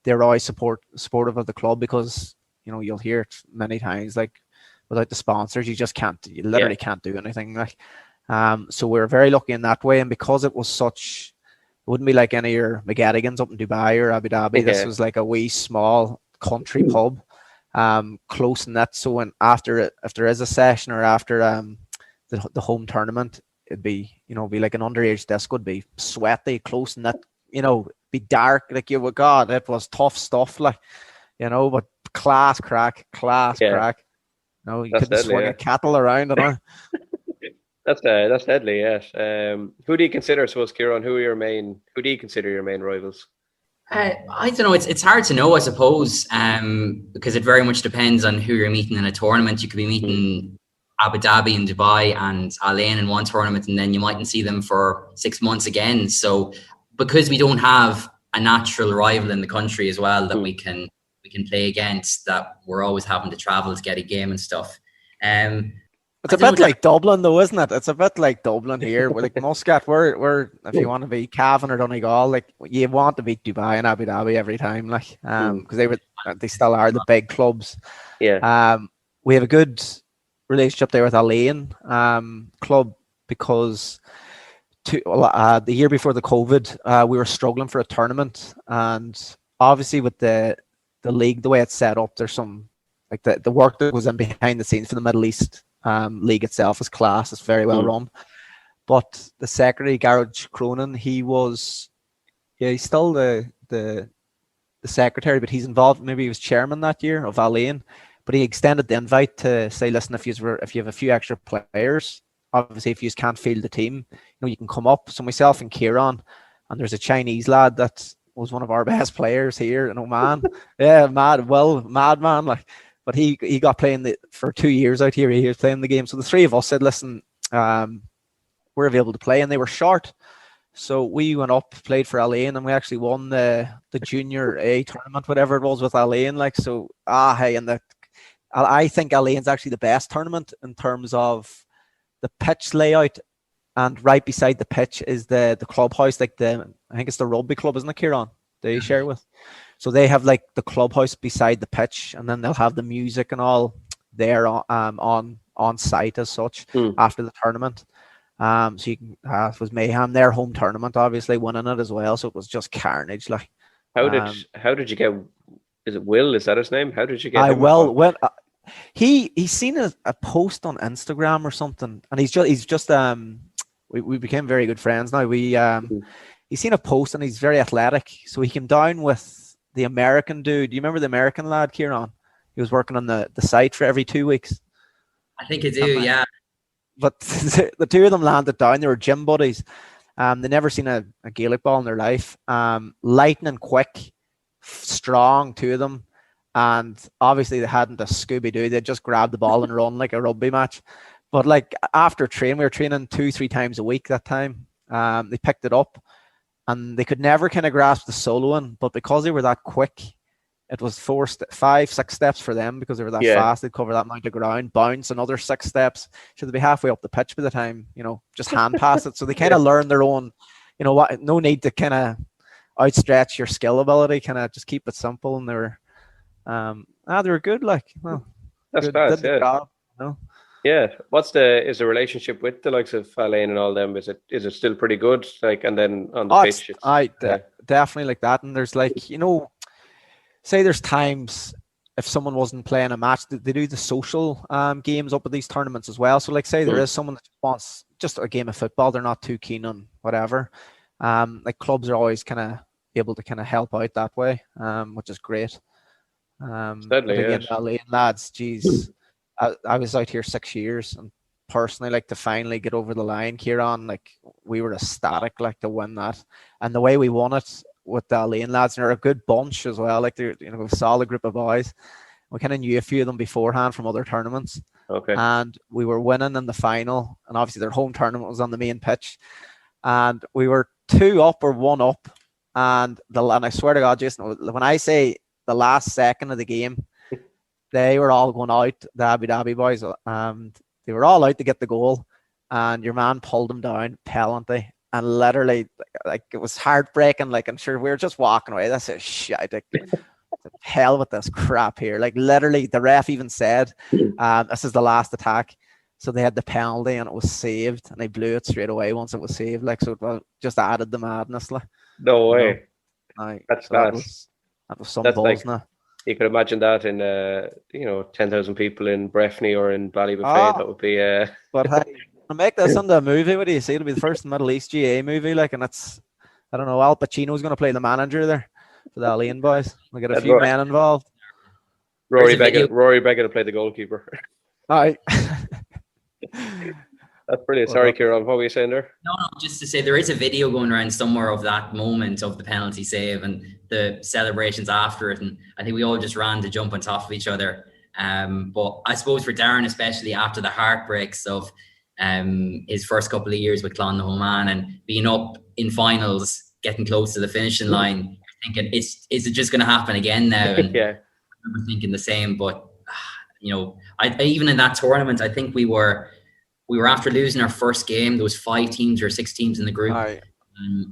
they're always supportive of the club, because you'll hear it many times, like, without the sponsors, you literally can't do anything. Like, so we're very lucky in that way, and because it was such. It wouldn't be like any of your McGettigans up in Dubai or Abu Dhabi. Yeah. This was like a wee small country pub, close knit. So when if there is a session, or after the home tournament, it'd be like an underage disc, would be sweaty, close knit. Be dark. Like, God, it was tough stuff. Like, but class crack. You couldn't swing a cattle around. That's deadly, yes. Who do you consider, Ciaran? Who do you consider your main rivals? I don't know. It's hard to know, I suppose, because it very much depends on who you're meeting in a tournament. You could be meeting Abu Dhabi and Dubai and Al Ain in one tournament, and then you mightn't see them for 6 months again. So because we don't have a natural rival in the country as well that we can play against, that we're always having to travel to get a game and stuff. It's a bit like Dublin, though, isn't it? It's a bit like Dublin here. We're like Muscat. We're if you want to be Cavan or Donegal, like, you want to beat Dubai and Abu Dhabi every time, like, because they still are the big clubs. Yeah. We have a good relationship there with Al Ain club, because the year before the COVID, we were struggling for a tournament, and obviously with the league, the way it's set up, there's some, like, the work that goes in behind the scenes for the Middle East league itself is class. It's very well run. But the secretary, Garage Cronin, he's still the secretary, but he's involved. Maybe he was chairman that year of Al Ain, but he extended the invite to say, listen, if you have a few extra players, obviously if you can't field the team, you can come up. So myself and Ciaran, and there's a Chinese lad that was one of our best players here in Oman. Madman, like. But he got playing for 2 years out here. He was playing the game. So the three of us said, listen, we're available to play. And they were short. So we went up, played for Al Ain, and we actually won the junior A tournament, whatever it was, with Al Ain. Like, so, I think Al Ain's actually the best tournament in terms of the pitch layout. And right beside the pitch is the clubhouse, like I think it's the rugby club, isn't it, Ciaran? They share with. So they have, like, the clubhouse beside the pitch, and then they'll have the music and all there on site as such after the tournament. So you can it was mayhem. Their home tournament, obviously winning it as well. So it was just carnage. Like, how did you get? Is it Will? Is that his name? How did you get? he's seen a post on Instagram or something, and he's just we became very good friends now. He's seen a post, and he's very athletic, so he came down with the American dude. Do you remember the American lad, Ciaran? He was working on the site for every 2 weeks. I think I do, yeah. But the two of them landed down. They were gym buddies. They never seen a Gaelic ball in their life. Lightning quick, strong, two of them. And obviously they hadn't a Scooby-Doo. They just grabbed the ball and run like a rugby match. But like after training, we were training 2-3 times a week that time. They picked it up and they could never kind of grasp the soloing. But because they were that quick, it was 5-6 steps for them because they were that fast. They'd cover that amount of ground, bounce another 6 steps. So they'd be halfway up the pitch by the time, just hand pass it. So they kind of learned their own, no need to kind of outstretch your skill ability, kind of just keep it simple. And they were good. Like, well, that's good, fast, did the job, Yeah. Is the relationship with the likes of Alain and all them? Is it still pretty good? Like, and then on the pitch, definitely like that. And there's like, say there's times if someone wasn't playing a match, they do the social games up at these tournaments as well. So like say there is someone that wants just a game of football, they're not too keen on whatever. Like clubs are always kind of able to kind of help out that way, which is great. Certainly, lads, geez, I was out here 6 years, and personally, like to finally get over the line, Ciaran, like we were ecstatic, like to win that, and the way we won it with the Alain lads, and they're a good bunch as well. Like they're a solid group of boys. We kind of knew a few of them beforehand from other tournaments. Okay. And we were winning in the final, and obviously their home tournament was on the main pitch, and we were 2 up or 1 up, and I swear to God, Jason, when I say the last second of the game, they were all going out, the Abu Dhabi boys, and they were all out to get the goal, and your man pulled them down penalty. And literally, like it was heartbreaking. Like I'm sure we were just walking away. That's a shit. Like, hell with this crap here. Like literally, the ref even said, "This is the last attack." So they had the penalty, and it was saved, and they blew it straight away once it was saved. Like so, it just added the madness. Like no way. That's so that was some balls like, now. You could imagine that in 10,000 people in Breffni or in Ballybofey. That would be. But hey, to make this into a movie, what do you say? It'll be the first Middle East GAA movie, like, and it's, I don't know, Al Pacino's going to play the manager there for the Alain boys. We'll get a few men involved. Rory Beckett will play the goalkeeper. Aye. That's brilliant. Sorry, Ciaran, what were you saying there? No, just to say there is a video going around somewhere of that moment of the penalty save and the celebrations after it, and I think we all just ran to jump on top of each other. But I suppose for Darren, especially after the heartbreaks of his first couple of years with Clann, hOman, and being up in finals, getting close to the finishing line, thinking, is it just going to happen again now? And yeah, I was thinking the same. But I even in that tournament, I think we were after losing our first game. There was 5 teams or 6 teams in the group,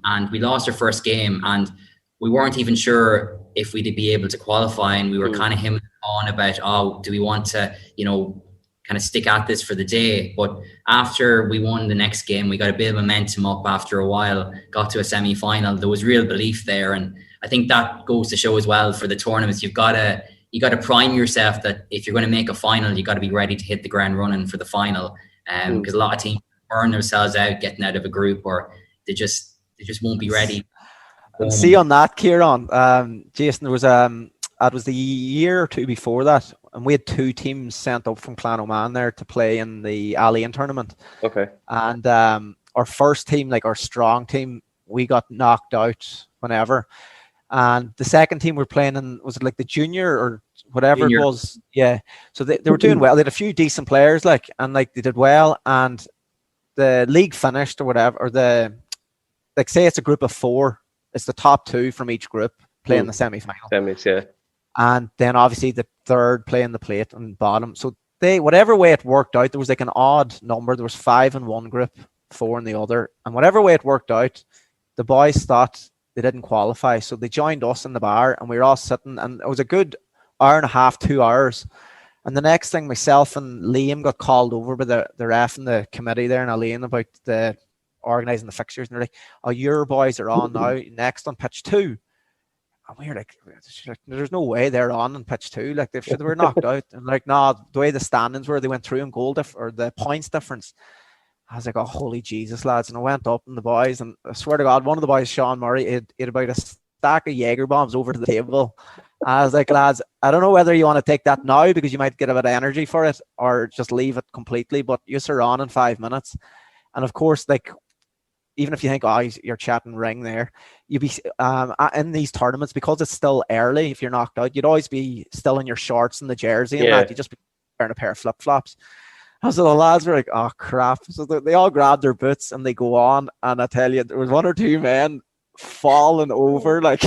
and we lost our first game, and we weren't even sure if we'd be able to qualify, and we were kind of hemming on about, do we want to, kind of stick at this for the day. But after we won the next game, we got a bit of momentum up after a while, got to a semi-final. There was real belief there, and I think that goes to show as well for the tournaments. You got to prime yourself that if you're going to make a final, you got to be ready to hit the ground running for the final. Because a lot of teams burn themselves out getting out of a group, or they just won't be ready. And see on that, Ciaran, Jason, there was it was the year or 2 before that, and we had 2 teams sent up from Clann Oman there to play in the Alain tournament. Okay. And our first team, like our strong team, we got knocked out whenever. And the second team we're playing in, was it like the junior or whatever it was? Yeah. So they were doing well. They had a few decent players, and they did well. And the league finished or whatever, or say it's a group of 4. It's the top 2 from each group playing the semi-final. Semis, yeah. And then obviously the third playing the plate and bottom. So whatever way it worked out, there was like an odd number. There was 5 in one group, 4 in the other. And whatever way it worked out, the boys thought they didn't qualify. So they joined us in the bar, and we were all sitting, and it was a good hour and a half, 2 hours. And the next thing, myself and Liam got called over by the ref and the committee there in Alain about the organising the fixtures. And they're like, your boys are on now, next on pitch 2. And we were like, there's no way they're on in pitch 2. Like they were knocked out. And like, no, the way the standings were, they went through in or the points difference. I was like, oh, holy Jesus, lads. And I went up and the boys, and I swear to God, one of the boys, Sean Murray, he had about a stack of Jaegerbombs over to the table. I was like, lads, I don't know whether you want to take that now because you might get a bit of energy for it, or just leave it completely, but you're on in 5 minutes. And of course, like, even if you think, oh, you're chatting ring there, you'd be in these tournaments, because it's still early, if you're knocked out, you'd always be still in your shorts and the jersey and that. You just be wearing a pair of flip-flops. And so the lads were like, oh, crap. So they all grabbed their boots and they go on. And I tell you, there was one or two men falling over, like,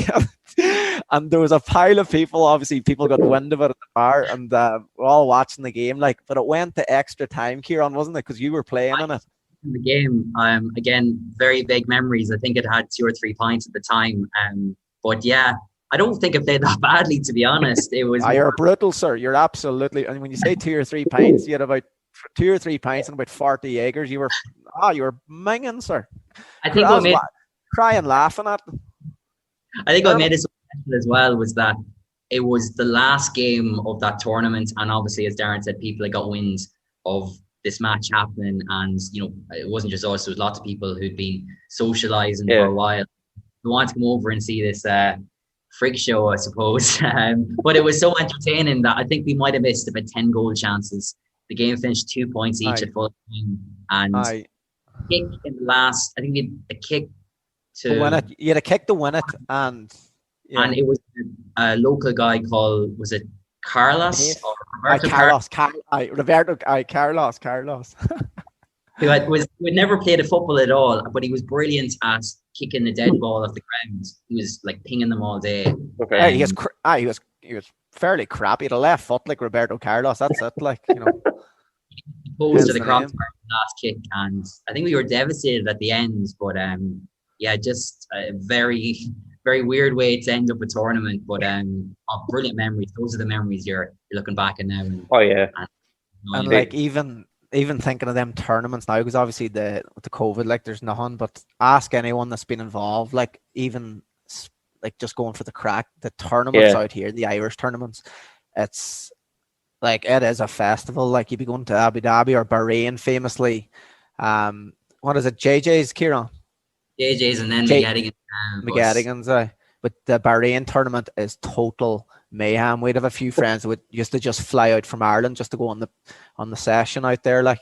and there was a pile of people. Obviously, people got wind of it at the bar, and we're all watching the game. Like, but it went to extra time, Ciaran, wasn't it? Because you were playing in it. In the game, again, very vague memories. I think it had 2 or 3 pints at the time. But yeah, I don't think it played that badly, to be honest. It was. You're brutal, sir. You're absolutely. And when you say 2 or 3 pints, you had about 2 or 3 pints and about 40 Jaegers. You were minging, sir. I think what made crying, laughing at. I think what made it so special as well was that it was the last game of that tournament, and obviously, as Darren said, people had got wind of this match happening, and it wasn't just us. There was lots of people who'd been socializing for a while who wanted to come over and see this freak show, I suppose. But it was so entertaining that I think we might have missed about 10 goal chances. The game finished 2 points each at full time, and kick in the last. I think we had a kick to win it. You had a kick to win it, and it was a local guy called, was it Carlos or Roberto? Carlos. who had never played a football at all, but he was brilliant at kicking the dead ball off the ground. He was like pinging them all day. Okay. He was fairly crap. He had a left foot like Roberto Carlos. That's it. Like, He posed to the crossbar last kick, and I think we were devastated at the end. But just a very, very weird way to end up a tournament. But brilliant memories. Those are the memories you're looking back at now. And like even thinking of them tournaments now, because obviously the COVID, like, there's nothing. But ask anyone that's been involved, like, even like just going for the crack, the tournaments out here, the Irish tournaments, it's like, it is a festival. Like, you'd be going to Abu Dhabi or Bahrain, famously. What is it? JJ's, Ciaran? JJ's, and then McGettigan's. But the Bahrain tournament is total mayhem. We'd have a few friends that would used to just fly out from Ireland just to go on the session out there, like.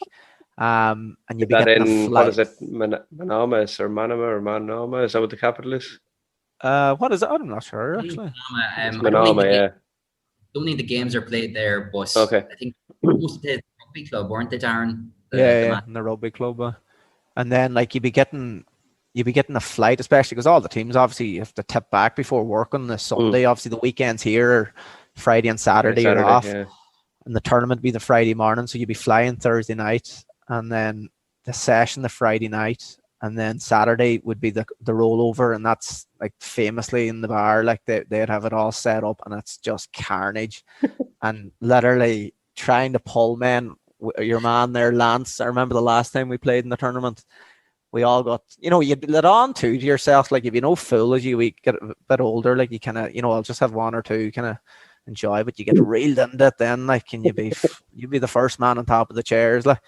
And you'd be getting a flight. What is it? Manama or Manama? Is that what the capital is? What is it? I'm not sure, actually. Manama, Don't think the games are played there, but okay. I think most of the rugby club, weren't they, Darren? In the rugby club. And then, like, you'd be getting a flight, especially because all the teams obviously have to tip back before work on the Sunday. Obviously, the weekends here are Friday and Saturday are off, and the tournament would be the Friday morning. So you'd be flying Thursday night, and then the session the Friday night, and then Saturday would be the rollover, and that's like famously in the bar, like they'd have it all set up, and it's just carnage, and literally trying to pull men. Your man there, Lance. I remember the last time we played in the tournament. We all got, you'd let on to yourself, like, if you know fool as you get a bit older, like, you kind of, I'll just have one or two kind of enjoy, but you get reeled into it then, like, and you'd be the first man on top of the chairs, like.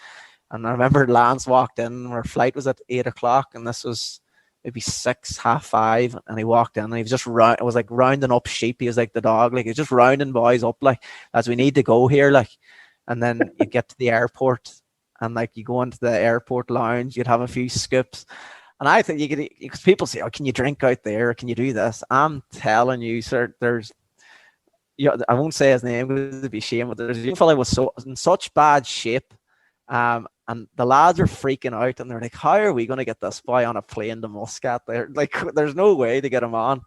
And I remember Lance walked in, our flight was at 8 o'clock, and this was maybe 6, 5:30, and he walked in, and he was just it was like rounding up sheep. He was like the dog, like, he's just rounding boys up, like, as we need to go here, like. And then you get to the airport, and like, you go into the airport lounge, you'd have a few scoops. And I think because people say, oh, can you drink out there? Can you do this? I'm telling you, sir, I won't say his name because it'd be shame, but there's a fellow was in such bad shape. And the lads are freaking out, and they're like, how are we going to get this boy on a plane to Muscat? They're like, there's no way to get him on.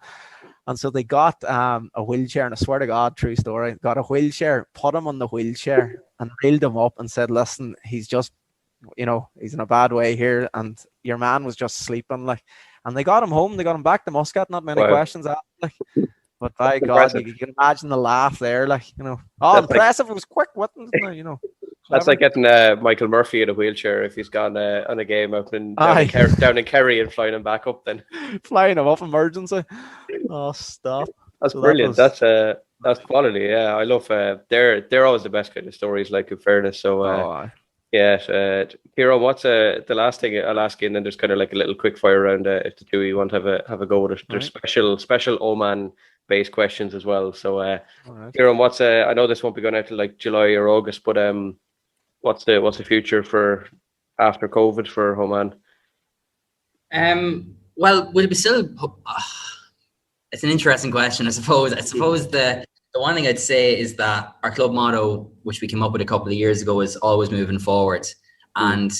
And so they got a wheelchair, and I swear to God, true story, got a wheelchair, put him on the wheelchair and reeled him up and said, listen, he's just, he's in a bad way here. And your man was just sleeping, like, and they got him home. They got him back to Muscat. Not many questions asked, like. But by God, you can imagine the laugh there, like, impressive. It was quick, wasn't it? That's like getting Michael Murphy in a wheelchair if he's gone on a game up down in Kerry and flying him back up then. Flying him off emergency. Oh, stop. That's So brilliant. That's quality. Yeah, I love. They're always the best kind of stories. Like, in fairness. So yeah, Ciaran, what's the last thing I'll ask you, and then there's kind of like a little quick fire round if the two of you want to have a go with it. There's special Oman based questions as well. So Ciaran, what's I know this won't be going out till like July or August, but what's the future for after COVID for Oman? Well, we'll be still. It's an interesting question, I suppose. The one thing I'd say is that our club motto, which we came up with a couple of years ago, is always moving forward. And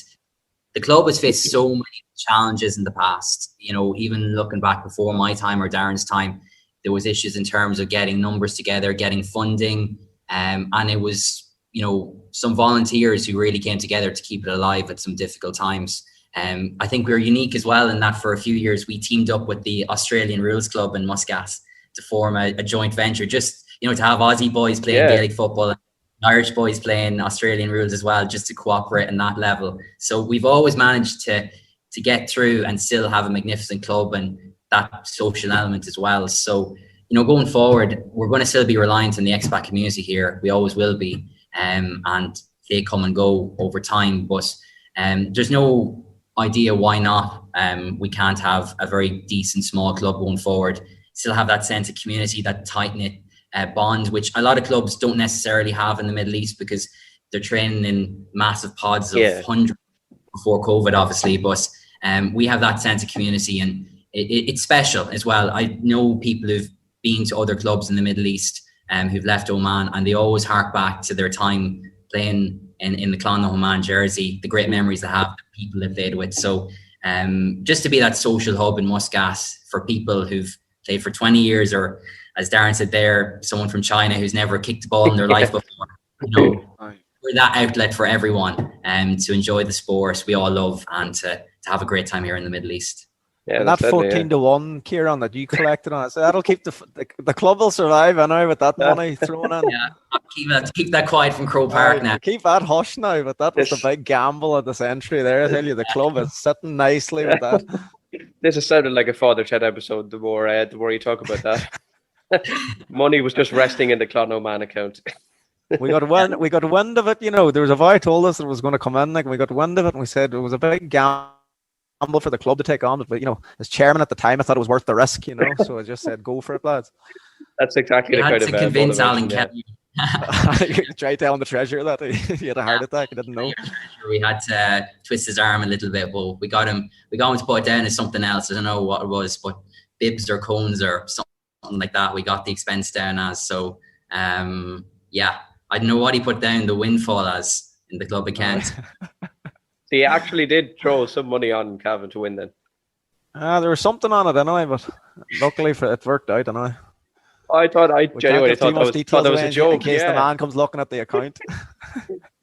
the club has faced so many challenges in the past. You know, even looking back before my time or Darren's time, there was issues in terms of getting numbers together, getting funding, and it was, you know, some volunteers who really came together to keep it alive at some difficult times. I think we're unique as well in that for a few years we teamed up with the Australian Rules Club in Muscat to form a joint venture, just, you know, to have Aussie boys playing Gaelic football and Irish boys playing Australian rules as well, just to cooperate on that level. So we've always managed to get through and still have a magnificent club and that social element as well. So, you know, going forward, we're going to still be reliant on the expat community here. We always will be, and they come and go over time. But there's no idea why not. We can't have a very decent small club going forward, still have that sense of community, that tight-knit bond, which a lot of clubs don't necessarily have in the Middle East because they're training in massive pods of hundreds before COVID, obviously. But we have that sense of community, and it's special as well. I know people who've been to other clubs in the Middle East who've left Oman, and they always hark back to their time playing in the Clann Oman jersey, the great memories they have, the people they played with. So just to be that social hub in Muscat for people who've played for 20 years, or as Darren said there, someone from China who's never kicked a ball in their life before. You know, we're that outlet for everyone to enjoy the sport we all love and to have a great time here in the Middle East. Yeah, and that 14-1, Ciaran, that you collected on it, so that'll keep the club will survive anyway with that money thrown in. Yeah, I'll keep that quiet from Crow Park now. Keep that hush now, but that was a big gamble at the century there. I tell you, the club is sitting nicely with that. This has sounded like a Father Chat episode. The more you talk about that, money was just resting in the Clann Oman account. We got wind of it. You know, there was a guy told us it was going to come in, like, and we got wind of it, and we said it was a big gamble for the club to take on, but you know, as chairman at the time, I thought it was worth the risk, you know, so I just said go for it, lads. That's exactly the kind of convince Alan Kelly. Try telling the treasurer that he had a heart attack. I didn't know. We had to twist his arm a little bit, but we got him to put it down as something else. I don't know what it was, but bibs or cones or something like that. We got the expense down as. So yeah, I don't know what he put down the windfall as in the club account. He actually did throw some money on Cavan to win then. There was something on it anyway, but luckily it worked out anyway. I genuinely thought that was a joke. In case the man comes looking at the account.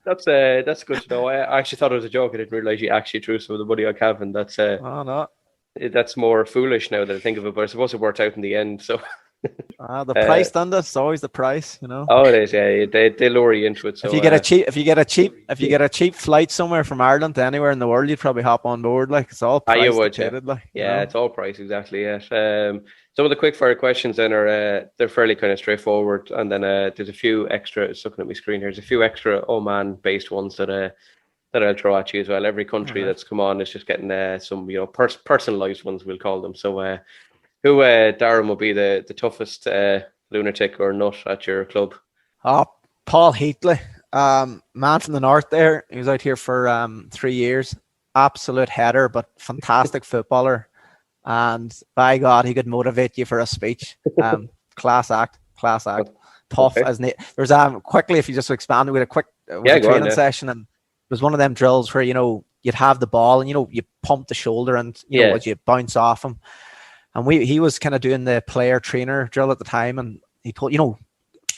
That's good to know. I actually thought it was a joke. I didn't realise you actually threw some of the money on Cavan. That's more foolish now that I think of it, but I suppose it worked out in the end. So the price done this. It's always the price, you know. Oh, it is. Yeah, they lure you into it. So if you get a cheap flight somewhere from Ireland to anywhere in the world, you'd probably hop on board. Like, it's all price dictated. Like, it's all price, exactly. Yeah. Some of the quick fire questions then are they're fairly kind of straightforward, and then there's a few extra. Looking at my screen here, there's a few extra Oman based ones that I'll throw at you as well. Every country that's come on is just getting some personalized ones, we'll call them. So who Darren will be the toughest lunatic or nut at your club? Paul Heatley, man from the north there. He was out here for 3 years. Absolute header, but fantastic footballer. And by God, he could motivate you for a speech. Class act. Tough as there's quickly, if you just expand with a quick training session, and there's one of them drills where, you know, you'd have the ball and, you know, you pump the shoulder and you know, you bounce off him. And he was kind of doing the player trainer drill at the time, and he told, you know,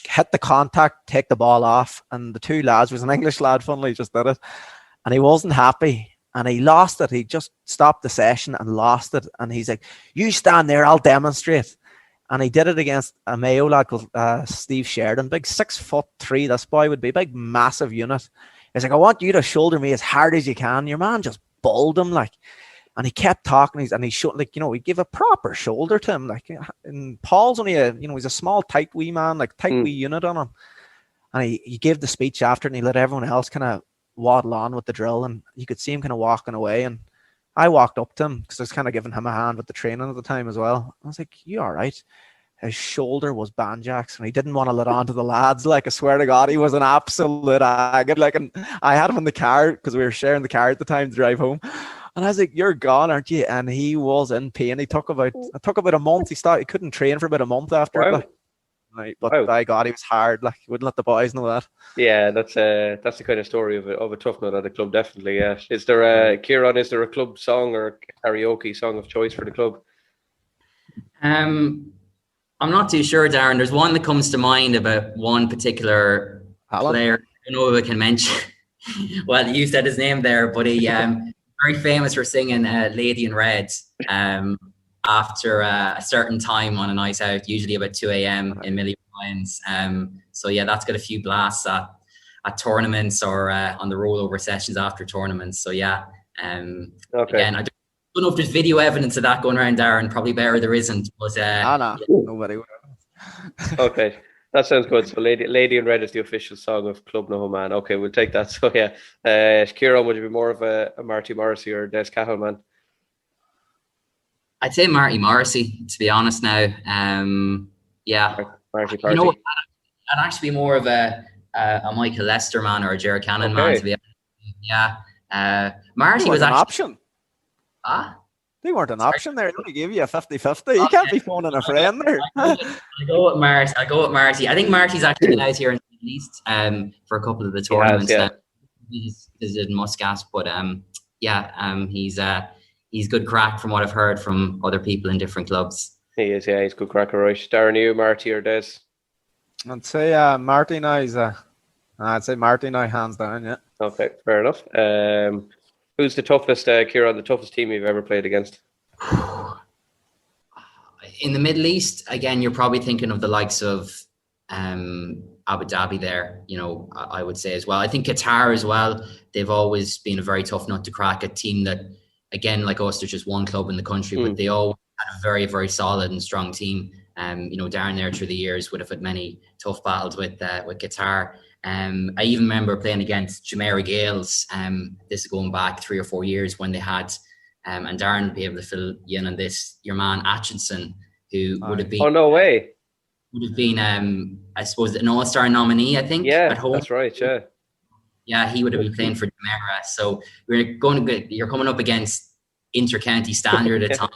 hit the contact, take the ball off. And the two lads, was an English lad, funnily, just did it. And he wasn't happy. And he lost it. He just stopped the session and lost it. And he's like, you stand there, I'll demonstrate. And he did it against a Mayo lad called Steve Sheridan. Big 6'3", this boy would be. Big, massive unit. He's like, I want you to shoulder me as hard as you can. Your man just bowled him, like. And he kept talking, and he showed, like, we give a proper shoulder to him. Like, and Paul's only he's a small, tight wee man, like tight wee unit on him. And he gave the speech after, and he let everyone else kind of waddle on with the drill. And you could see him kind of walking away. And I walked up to him because I was kind of giving him a hand with the training at the time as well. I was like, "You all right?" His shoulder was banjacks, and he didn't want to let on to the lads. Like, I swear to God, he was an absolute agate. Like, and I had him in the car because we were sharing the car at the time to drive home. And I was like, "You're gone, aren't you?" And he was in pain. It took about a month. He couldn't train for about a month after. Wow. But by God, he was hard. Like, he wouldn't let the boys know that. Yeah, that's the kind of story of a tough nut at the club, definitely. Yeah. Is there Ciaran? Is there a club song or karaoke song of choice for the club? I'm not too sure, Darren. There's one that comes to mind about one particular player. I don't know if I can mention. Well, you said his name there, but he very famous for singing "Lady in Red" after a certain time on a night out, usually about 2 a.m. in Middle East. So yeah, that's got a few blasts at tournaments or on the rollover sessions after tournaments. So yeah, again, I don't know if there's video evidence of that going around, Darren. Probably better there isn't. But nobody would. Okay, that sounds good. So Lady in Red is the official song of Club na hOman. Okay, we'll take that. So yeah, Ciaran, would you be more of a Marty Morrissey or Des Cahill man? I'd say Marty Morrissey, to be honest now. Yeah. Marty. You know, I'd actually be more of a Michael Lester man or a Jared Cannon man, to be honest. Yeah. Marty was actually... an option. They weren't an option there. They only gave you a 50-50. You can't be phoning a friend there. I go with Marty. I think Marty's actually been out here in the Middle East for a couple of the tournaments. He's visited Muscat, but he's good crack from what I've heard from other people in different clubs. He is, yeah, he's good cracker, right? Darren, you, Marty or Des? I'd say Marty now. I'd say Marty now, hands down, yeah. Okay, fair enough. Who's the toughest, Ciaran, the toughest team you've ever played against? In the Middle East, again, you're probably thinking of the likes of Abu Dhabi there, I would say as well. I think Qatar as well, they've always been a very tough nut to crack, a team that, again, like us, there's just one club in the country, but they all had a very, very solid and strong team. Darren there through the years would have had many tough battles with Qatar. I even remember playing against Jumeirah Gales. This is going back 3 or 4 years when they had, and Darren would be able to fill you in on this, your man Atchison, who would have been... Oh, no way. Would have been, I suppose, an all-star nominee, I think, at home. That's right, yeah. Yeah, he would have been playing for Jumeirah. So you're coming up against inter-county standard at times.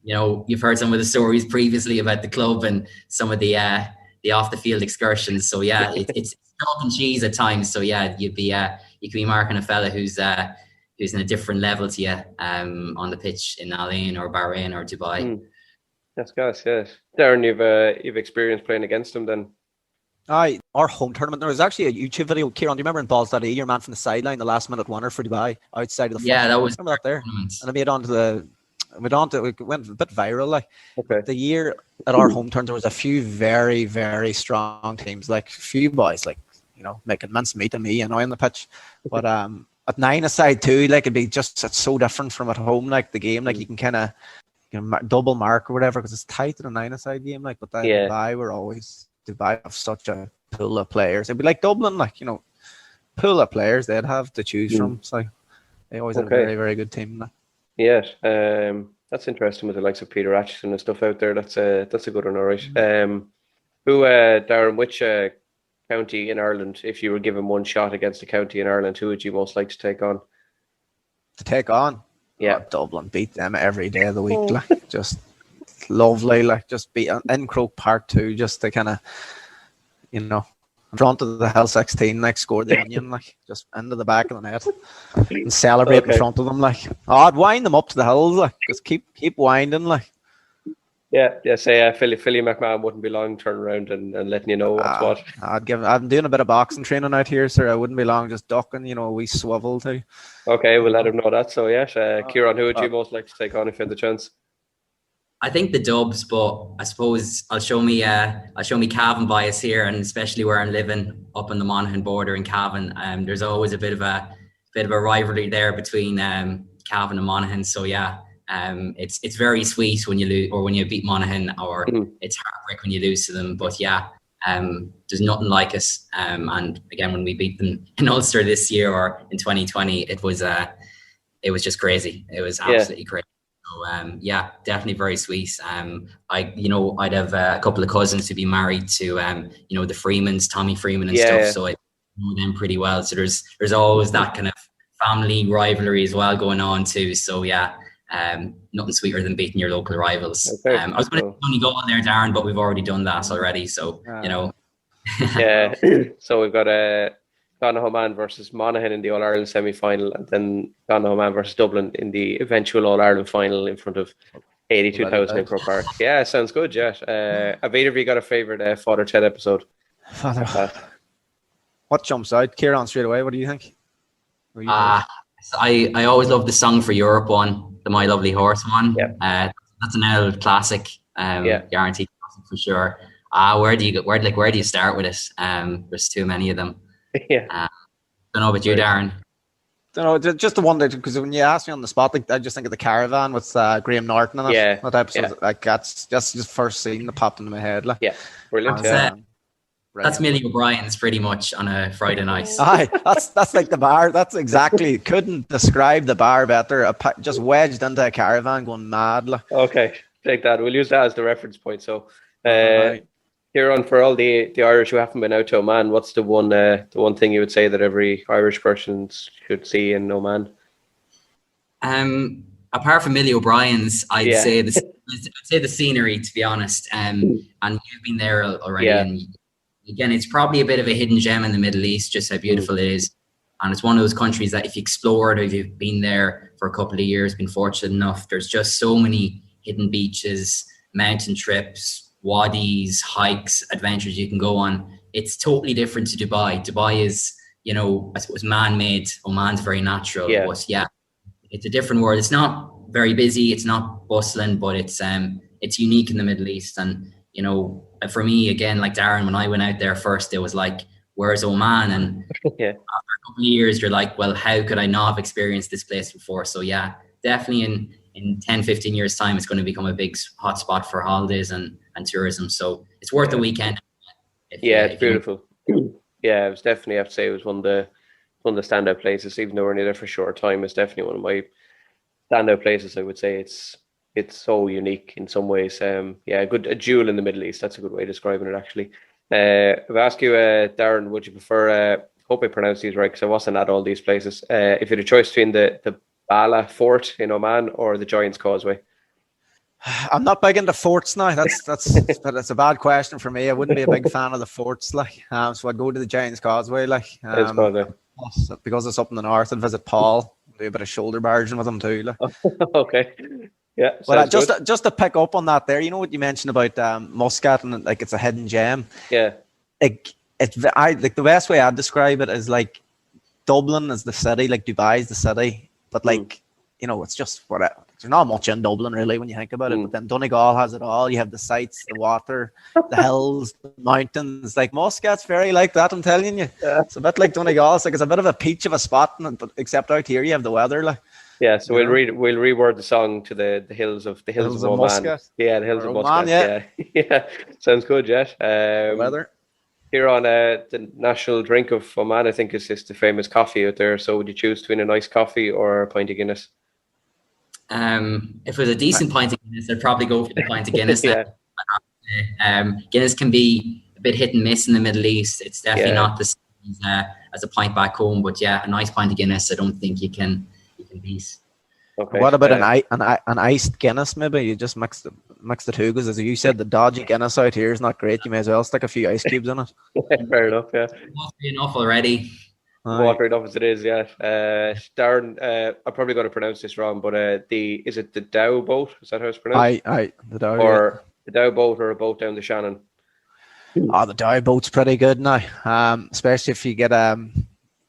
You've heard some of the stories previously about the club and some of the off-the-field excursions. So yeah, it's chalk and cheese at times. So yeah, you could be marking a fella who's in a different level to you on the pitch in Al Ain or Bahrain or Dubai. That's good, yes. Darren, you've experienced playing against him then? Our home tournament, there was actually a YouTube video. Ciaran, do you remember in Balls.e, your man from the sideline, the last minute winner for Dubai, outside of the front? Yeah, that was... Remember that there? And it went a bit viral. Like, the year at our home turn, there was a few very, very strong teams, like a few boys, like, making mincemeat of me, on the pitch. But at 9-a-side too, like, it's so different from at home, like the game, like you can kind of double mark or whatever because it's tight in a 9-a-side game, like. But Dubai have such a pool of players. It'd be like Dublin, like, pool of players they'd have to choose from. So they always have a very, very good team. Like. Yeah, that's interesting with the likes of Peter Atchison and stuff out there. That's a good one, all right. Darren, which county in Ireland, if you were given one shot against a county in Ireland, who would you most like to take on? Yeah. Dublin, beat them every day of the week. Like, just lovely, like, just beat in Croke Park too, just to kind of, drawn to the Hell 16, like, score the onion, like, just into the back of the net and celebrate in front of them, like. I'd wind them up to the hills, like, just keep winding, like. Yeah, say Philly McMahon wouldn't be long turning around and letting you know what's what. I'm doing a bit of boxing training out here, sir. I wouldn't be long just ducking, a wee swivel too. Okay, we'll let him know that. So yeah, Ciaran, who would you most like to take on if you had the chance? I think the Dubs, but I suppose I'll show me Cavan bias here, and especially where I'm living up on the Monaghan border in Cavan. There's always a bit of a rivalry there between Cavan and Monaghan. So yeah, it's very sweet when you lose or when you beat Monaghan, or it's heartbreak when you lose to them. But yeah, there's nothing like it. And again, when we beat them in Ulster this year or in 2020, it was just crazy. It was absolutely crazy. So yeah, definitely very sweet. I'd have a couple of cousins to be married to the Freemans, Tommy Freeman and stuff. So I know them pretty well. So there's always that kind of family rivalry as well going on too. So yeah, nothing sweeter than beating your local rivals. Okay. I was going to only go on there, Darren, but we've already done that already. So Yeah. So we've got hOman versus Monaghan in the All Ireland semi-final, and then hOman versus Dublin in the eventual All Ireland final in front of 82,000 in Croke Park. Yeah, sounds good. Yeah. Have either of you got a favourite Father Ted episode? What jumps out? Ciaran, straight away. What do you think? I always love the Song for Europe one, the My Lovely Horse one. Yeah. That's an old classic. Guaranteed classic for sure. Where do you start with it? There's too many of them. Yeah. Don't know about you, Darren. Don't know, just the one that, because when you ask me on the spot, like, I just think of the Caravan with Graham Norton in it. Yeah. That episode, like that's just the first scene that popped into my head. Like, yeah, brilliant. That's Millie O'Brien's pretty much on a Friday night. Aye, that's like the bar. That's exactly, couldn't describe the bar better. Just wedged into a caravan going mad. Like. Okay, take that. We'll use that as the reference point. So, Ciaran, for all the Irish who haven't been out to Oman, what's the one thing you would say that every Irish person should see in Oman? Apart from Millie O'Brien's, I'd say the scenery, to be honest. And you've been there already. Yeah. And again, it's probably a bit of a hidden gem in the Middle East, just how beautiful it is. And it's one of those countries that if you explored or if you've been there for a couple of years, been fortunate enough, there's just so many hidden beaches, mountain trips, wadis, hikes, adventures you can go on. It's totally different to Dubai. Dubai is, I suppose, man-made. Oman's very natural. Yeah. But yeah, it's a different world. It's not very busy. It's not bustling, but it's unique in the Middle East. And, for me, again, like Darren, when I went out there first, it was like, where's Oman? And Yeah. after a couple of years, you're like, well, how could I not have experienced this place before? So yeah, definitely in 10, 15 years time, it's going to become a big hotspot for holidays and tourism. So it's worth a weekend. It's beautiful. Yeah, it was definitely, I have to say, it was one of the standout places, even though we're only there for a short time. It's definitely one of my standout places. I would say it's so unique in some ways. A jewel in the Middle East. That's a good way of describing it, actually. I've asked you, Darren, would you prefer, hope I pronounced these right because I wasn't at all these places, if you had a choice between the Bala Fort in Oman or the Giant's Causeway? I'm not big into forts now. That's a bad question for me. I wouldn't be a big fan of the forts, like. So I'd go to the Giant's Causeway, like. Because it's up in the north, I'd visit Paul, do a bit of shoulder barging with him too, like. Okay. Yeah. But just to pick up on that there, you know what you mentioned about Muscat and like it's a hidden gem. Yeah. Like the best way I'd describe it is like Dublin is the city, like Dubai is the city, but like it's just whatever. There's not much in Dublin really when you think about it. But then Donegal has it all. You have the sights, the water, the hills, the mountains. Like Muscat's very like that. I'm telling you, it's a bit like Donegal. It's a bit of a peach of a spot, but except out here you have the weather, like. Yeah, so we'll reword the song to the hills of Oman. Muscat. Yeah, the hills of Muscat. Yeah. Sounds good, Jet. Weather. Here on the national drink of Oman, I think is the famous coffee out there. So would you choose between a nice coffee or a pint of Guinness? If it was a decent pint of Guinness, I'd probably go for the pint of Guinness. Yeah. Guinness can be a bit hit and miss in the Middle East. It's definitely not the same as a pint back home. But yeah, a nice pint of Guinness, I don't think you can beat. Okay. What about an iced Guinness? Maybe you just mix the two, because as you said, the dodgy Guinness out here is not great. You may as well stick a few ice cubes in it. Fair enough. Yeah. Watery enough already. Watery enough as it is. Yeah. Darren, I'm probably going to pronounce this wrong, but is it the Dow boat? Is that how it's pronounced? Aye, the Dow. Or the Dow boat, or a boat down the Shannon? The Dow boat's pretty good now. Especially if you get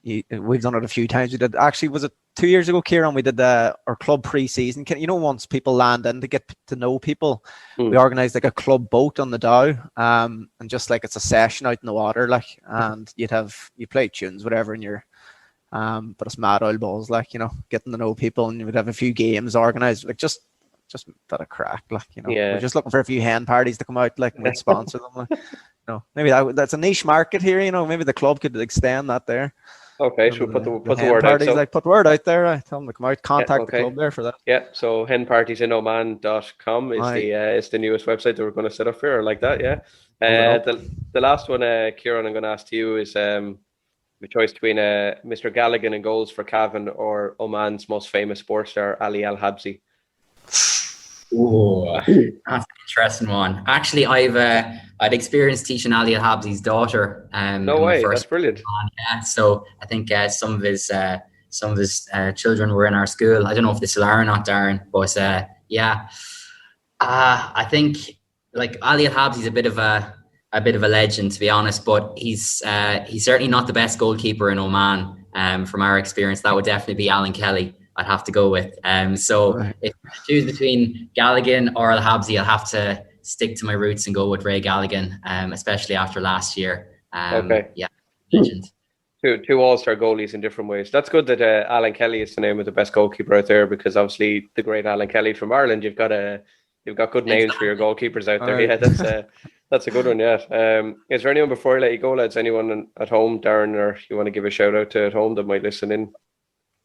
we've done it a few times. We did, actually, was it 2 years ago, Ciaran? We did our club pre-season. Once people land in to get to know people, we organised like a club boat on the Dow, and just like it's a session out in the water, like, and you play tunes, whatever, and you're But it's mad old balls, like, you know, getting to know people, and you would have a few games organized, like just that a crack, like, you know. We're just looking for a few hen parties to come out, like, and we'd sponsor them, like, you know. Maybe that's a niche market here, you know. Maybe the club could extend that there. Okay, so put the word parties, out. So. Like, put word out there. Tell them to come out. Contact the club there for that. Yeah. So henpartiesinOman.com is the newest website that we're going to set up here, like that. Yeah. The last one, Ciaran, I'm going to ask you is the choice between Mr. Galligan in goals for Cavan or Oman's most famous sports star Ali Al Habsi. Oh, that's an interesting one. Actually, I'd experienced teaching Ali Al Habsi's daughter. No way, that's brilliant. Yeah, so I think some of his children were in our school. I don't know if they still are or not, Darren, but I think like Ali Al Habsi's a bit of a legend, to be honest. But he's certainly not the best goalkeeper in Oman. From our experience, that would definitely be Alan Kelly. I'd have to go with. If I choose between Galligan or Al Habsi, I'll have to stick to my roots and go with Ray Galligan, especially after last year. Yeah, legend. Two all-star goalies in different ways. That's good that Alan Kelly is the name of the best goalkeeper out there, because obviously the great Alan Kelly from Ireland. You've got good names for your goalkeepers out there. Yeah, that's a good one. Yeah. Is there anyone, before I let you go, lads? Anyone at home, Darren, or you want to give a shout out to at home that might listen in?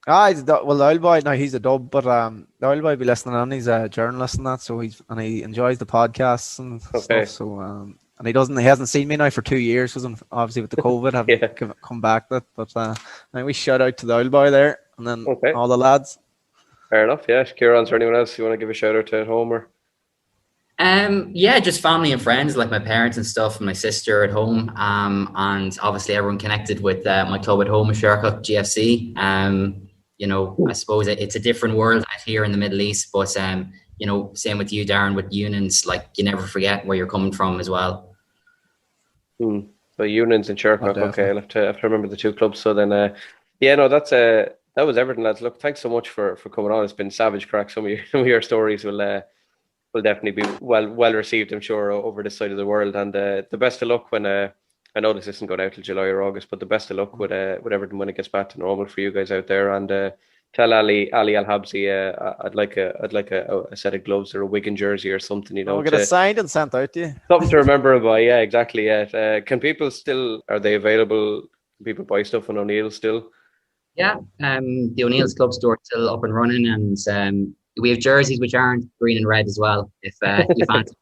Well, the old boy, no, he's a dub, but the old boy be listening on. He's a journalist and that, so he enjoys the podcasts and stuff. So and he hasn't seen me now for 2 years, because obviously with the COVID haven't come back. But we shout out to the old boy there, and then all the lads. Fair enough. Yeah, Ciaran, is there anyone else you want to give a shout out to at home, or? Just family and friends, like my parents and stuff, and my sister at home, and obviously everyone connected with my club at home, Shercock GFC. I suppose it's a different world out here in the Middle East, but same with you, Darren, with unions, like you never forget where you're coming from as well. So unions in Shercock, okay, I'll have to remember the two clubs. So then, that was everything, lads. Look, thanks so much for coming on. It's been savage crack. Some of your stories will definitely be well received, I'm sure, over this side of the world. And the best of luck when I know this isn't going out till July or August, but the best of luck with everything when it gets back to normal for you guys out there. And tell Ali Al Habsi I'd like a set of gloves or a Wigan jersey or something. We'll get it signed and sent out to you. Something to remember him by. Yeah, exactly. Yeah. Can people still? Are they available? Can people buy stuff on O'Neill's still? Yeah. The O'Neill's club store is still up and running, and we have jerseys which aren't green and red as well, if you fancy.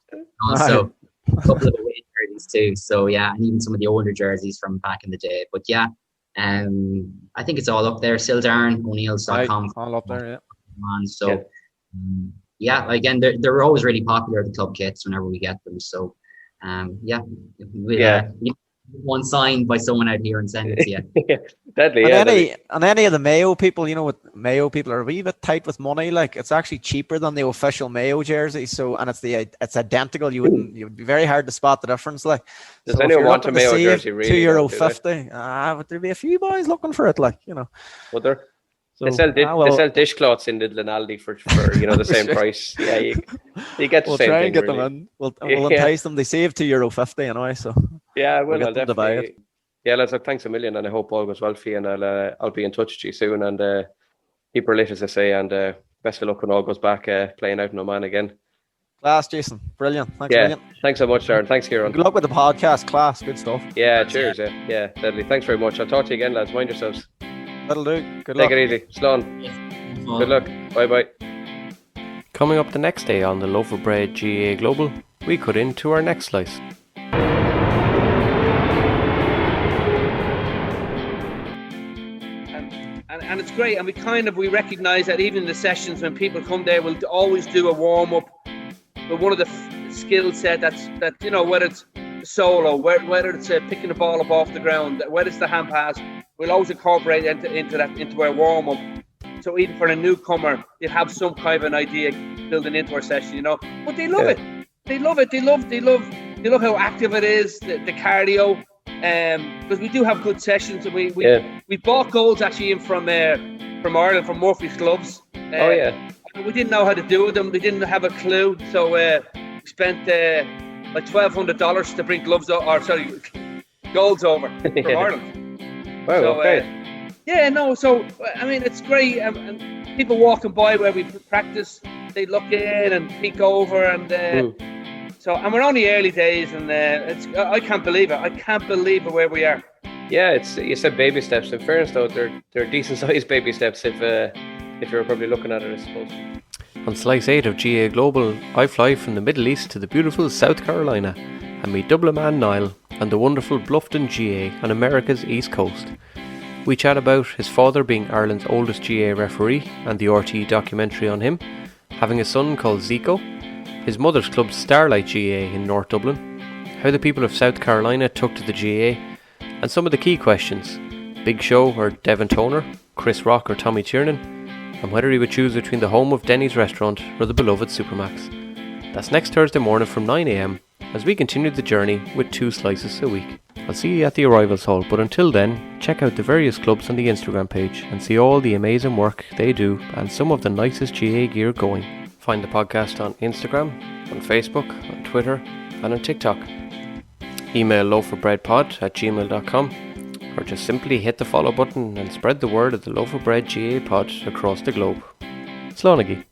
Also, a couple of away jerseys too. So yeah, and even some of the older jerseys from back in the day. But yeah, I think it's all up there still, Darren. O'Neill's.com. All up there, yeah. So again, they're always really popular, the club kits, whenever we get them. So one signed by someone out here and send it to you. Deadly, and any of the Mayo people, with Mayo people are a wee bit tight with money. Like, it's actually cheaper than the official Mayo jersey. So, and it's identical. It would be very hard to spot the difference. Like, does anyone want a Mayo jersey? Really, €2.50. Would there be a few boys looking for it? Like, Would there? So, they sell dishcloths in Lidl and Aldi for the same price. Yeah, you get the same thing. We'll try and get them in. We'll entice them. They save €2.50 anyway. So yeah, well, I'll definitely buy it. Yeah, lads, thanks a million, and I hope all goes well for you. And I'll be in touch with you soon. And keep her lit, as I say. And best of luck when all goes back playing out in Oman again. Class, Jason. Brilliant. Thanks a million. Thanks so much, Darren. Thanks, Ciaran. Good luck with the podcast. Class. Good stuff. Yeah, cheers. Yeah, deadly. Thanks very much. I'll talk to you again, lads. Mind yourselves. That'll do. Good luck. Take it easy. Slán. Good luck. Bye-bye. Coming up the next day on the Loaf of Bread GAA Global, we cut into our next slice. And it's great, and we recognise that even in the sessions when people come there, we'll always do a warm-up with one of the skill set that whether it's solo, whether it's picking the ball up off the ground, whether it's the hand pass, we'll always incorporate into our warm-up. So even for a newcomer, they'll have some kind of an idea building into our session, But they love it. They love it. They love how active it is, the cardio. Because we do have good sessions, and we bought goals actually in from Ireland, from Murphy's Gloves. We didn't know how to do them. We didn't have a clue, so we spent like $1,200 to bring goals over from Ireland. Wow, okay. Yeah, no. So I mean, it's great. And people walking by where we practice, they look in and peek over, and so. And we're only early days, and I can't believe it. I can't believe it where we are. Yeah, you said baby steps. In fairness, though, they're decent sized baby steps if you're probably looking at it, I suppose. On Slice 8 of GAA Global, I fly from the Middle East to the beautiful South Carolina and meet Dublin man Niall and the wonderful Bluffton GAA on America's East Coast. We chat about his father being Ireland's oldest GAA referee and the RTE documentary on him, having a son called Zico, his mother's club Starlight GAA in North Dublin, how the people of South Carolina took to the GAA, and some of the key questions: Big Show or Devon Toner, Chris Rock or Tommy Tiernan, and whether he would choose between the home of Denny's restaurant or the beloved Supermax. That's next Thursday morning from 9 a.m. as we continue the journey with 2 slices a week. I'll see you at the arrivals hall, but until then, check out the various clubs on the Instagram page and see all the amazing work they do and some of the nicest GAA gear going. Find the podcast on Instagram, on Facebook, on Twitter, and on TikTok. Email loafofbreadpod@gmail.com, or just simply hit the follow button and spread the word of the Loaf of Bread GAA pod across the globe. Slánagi.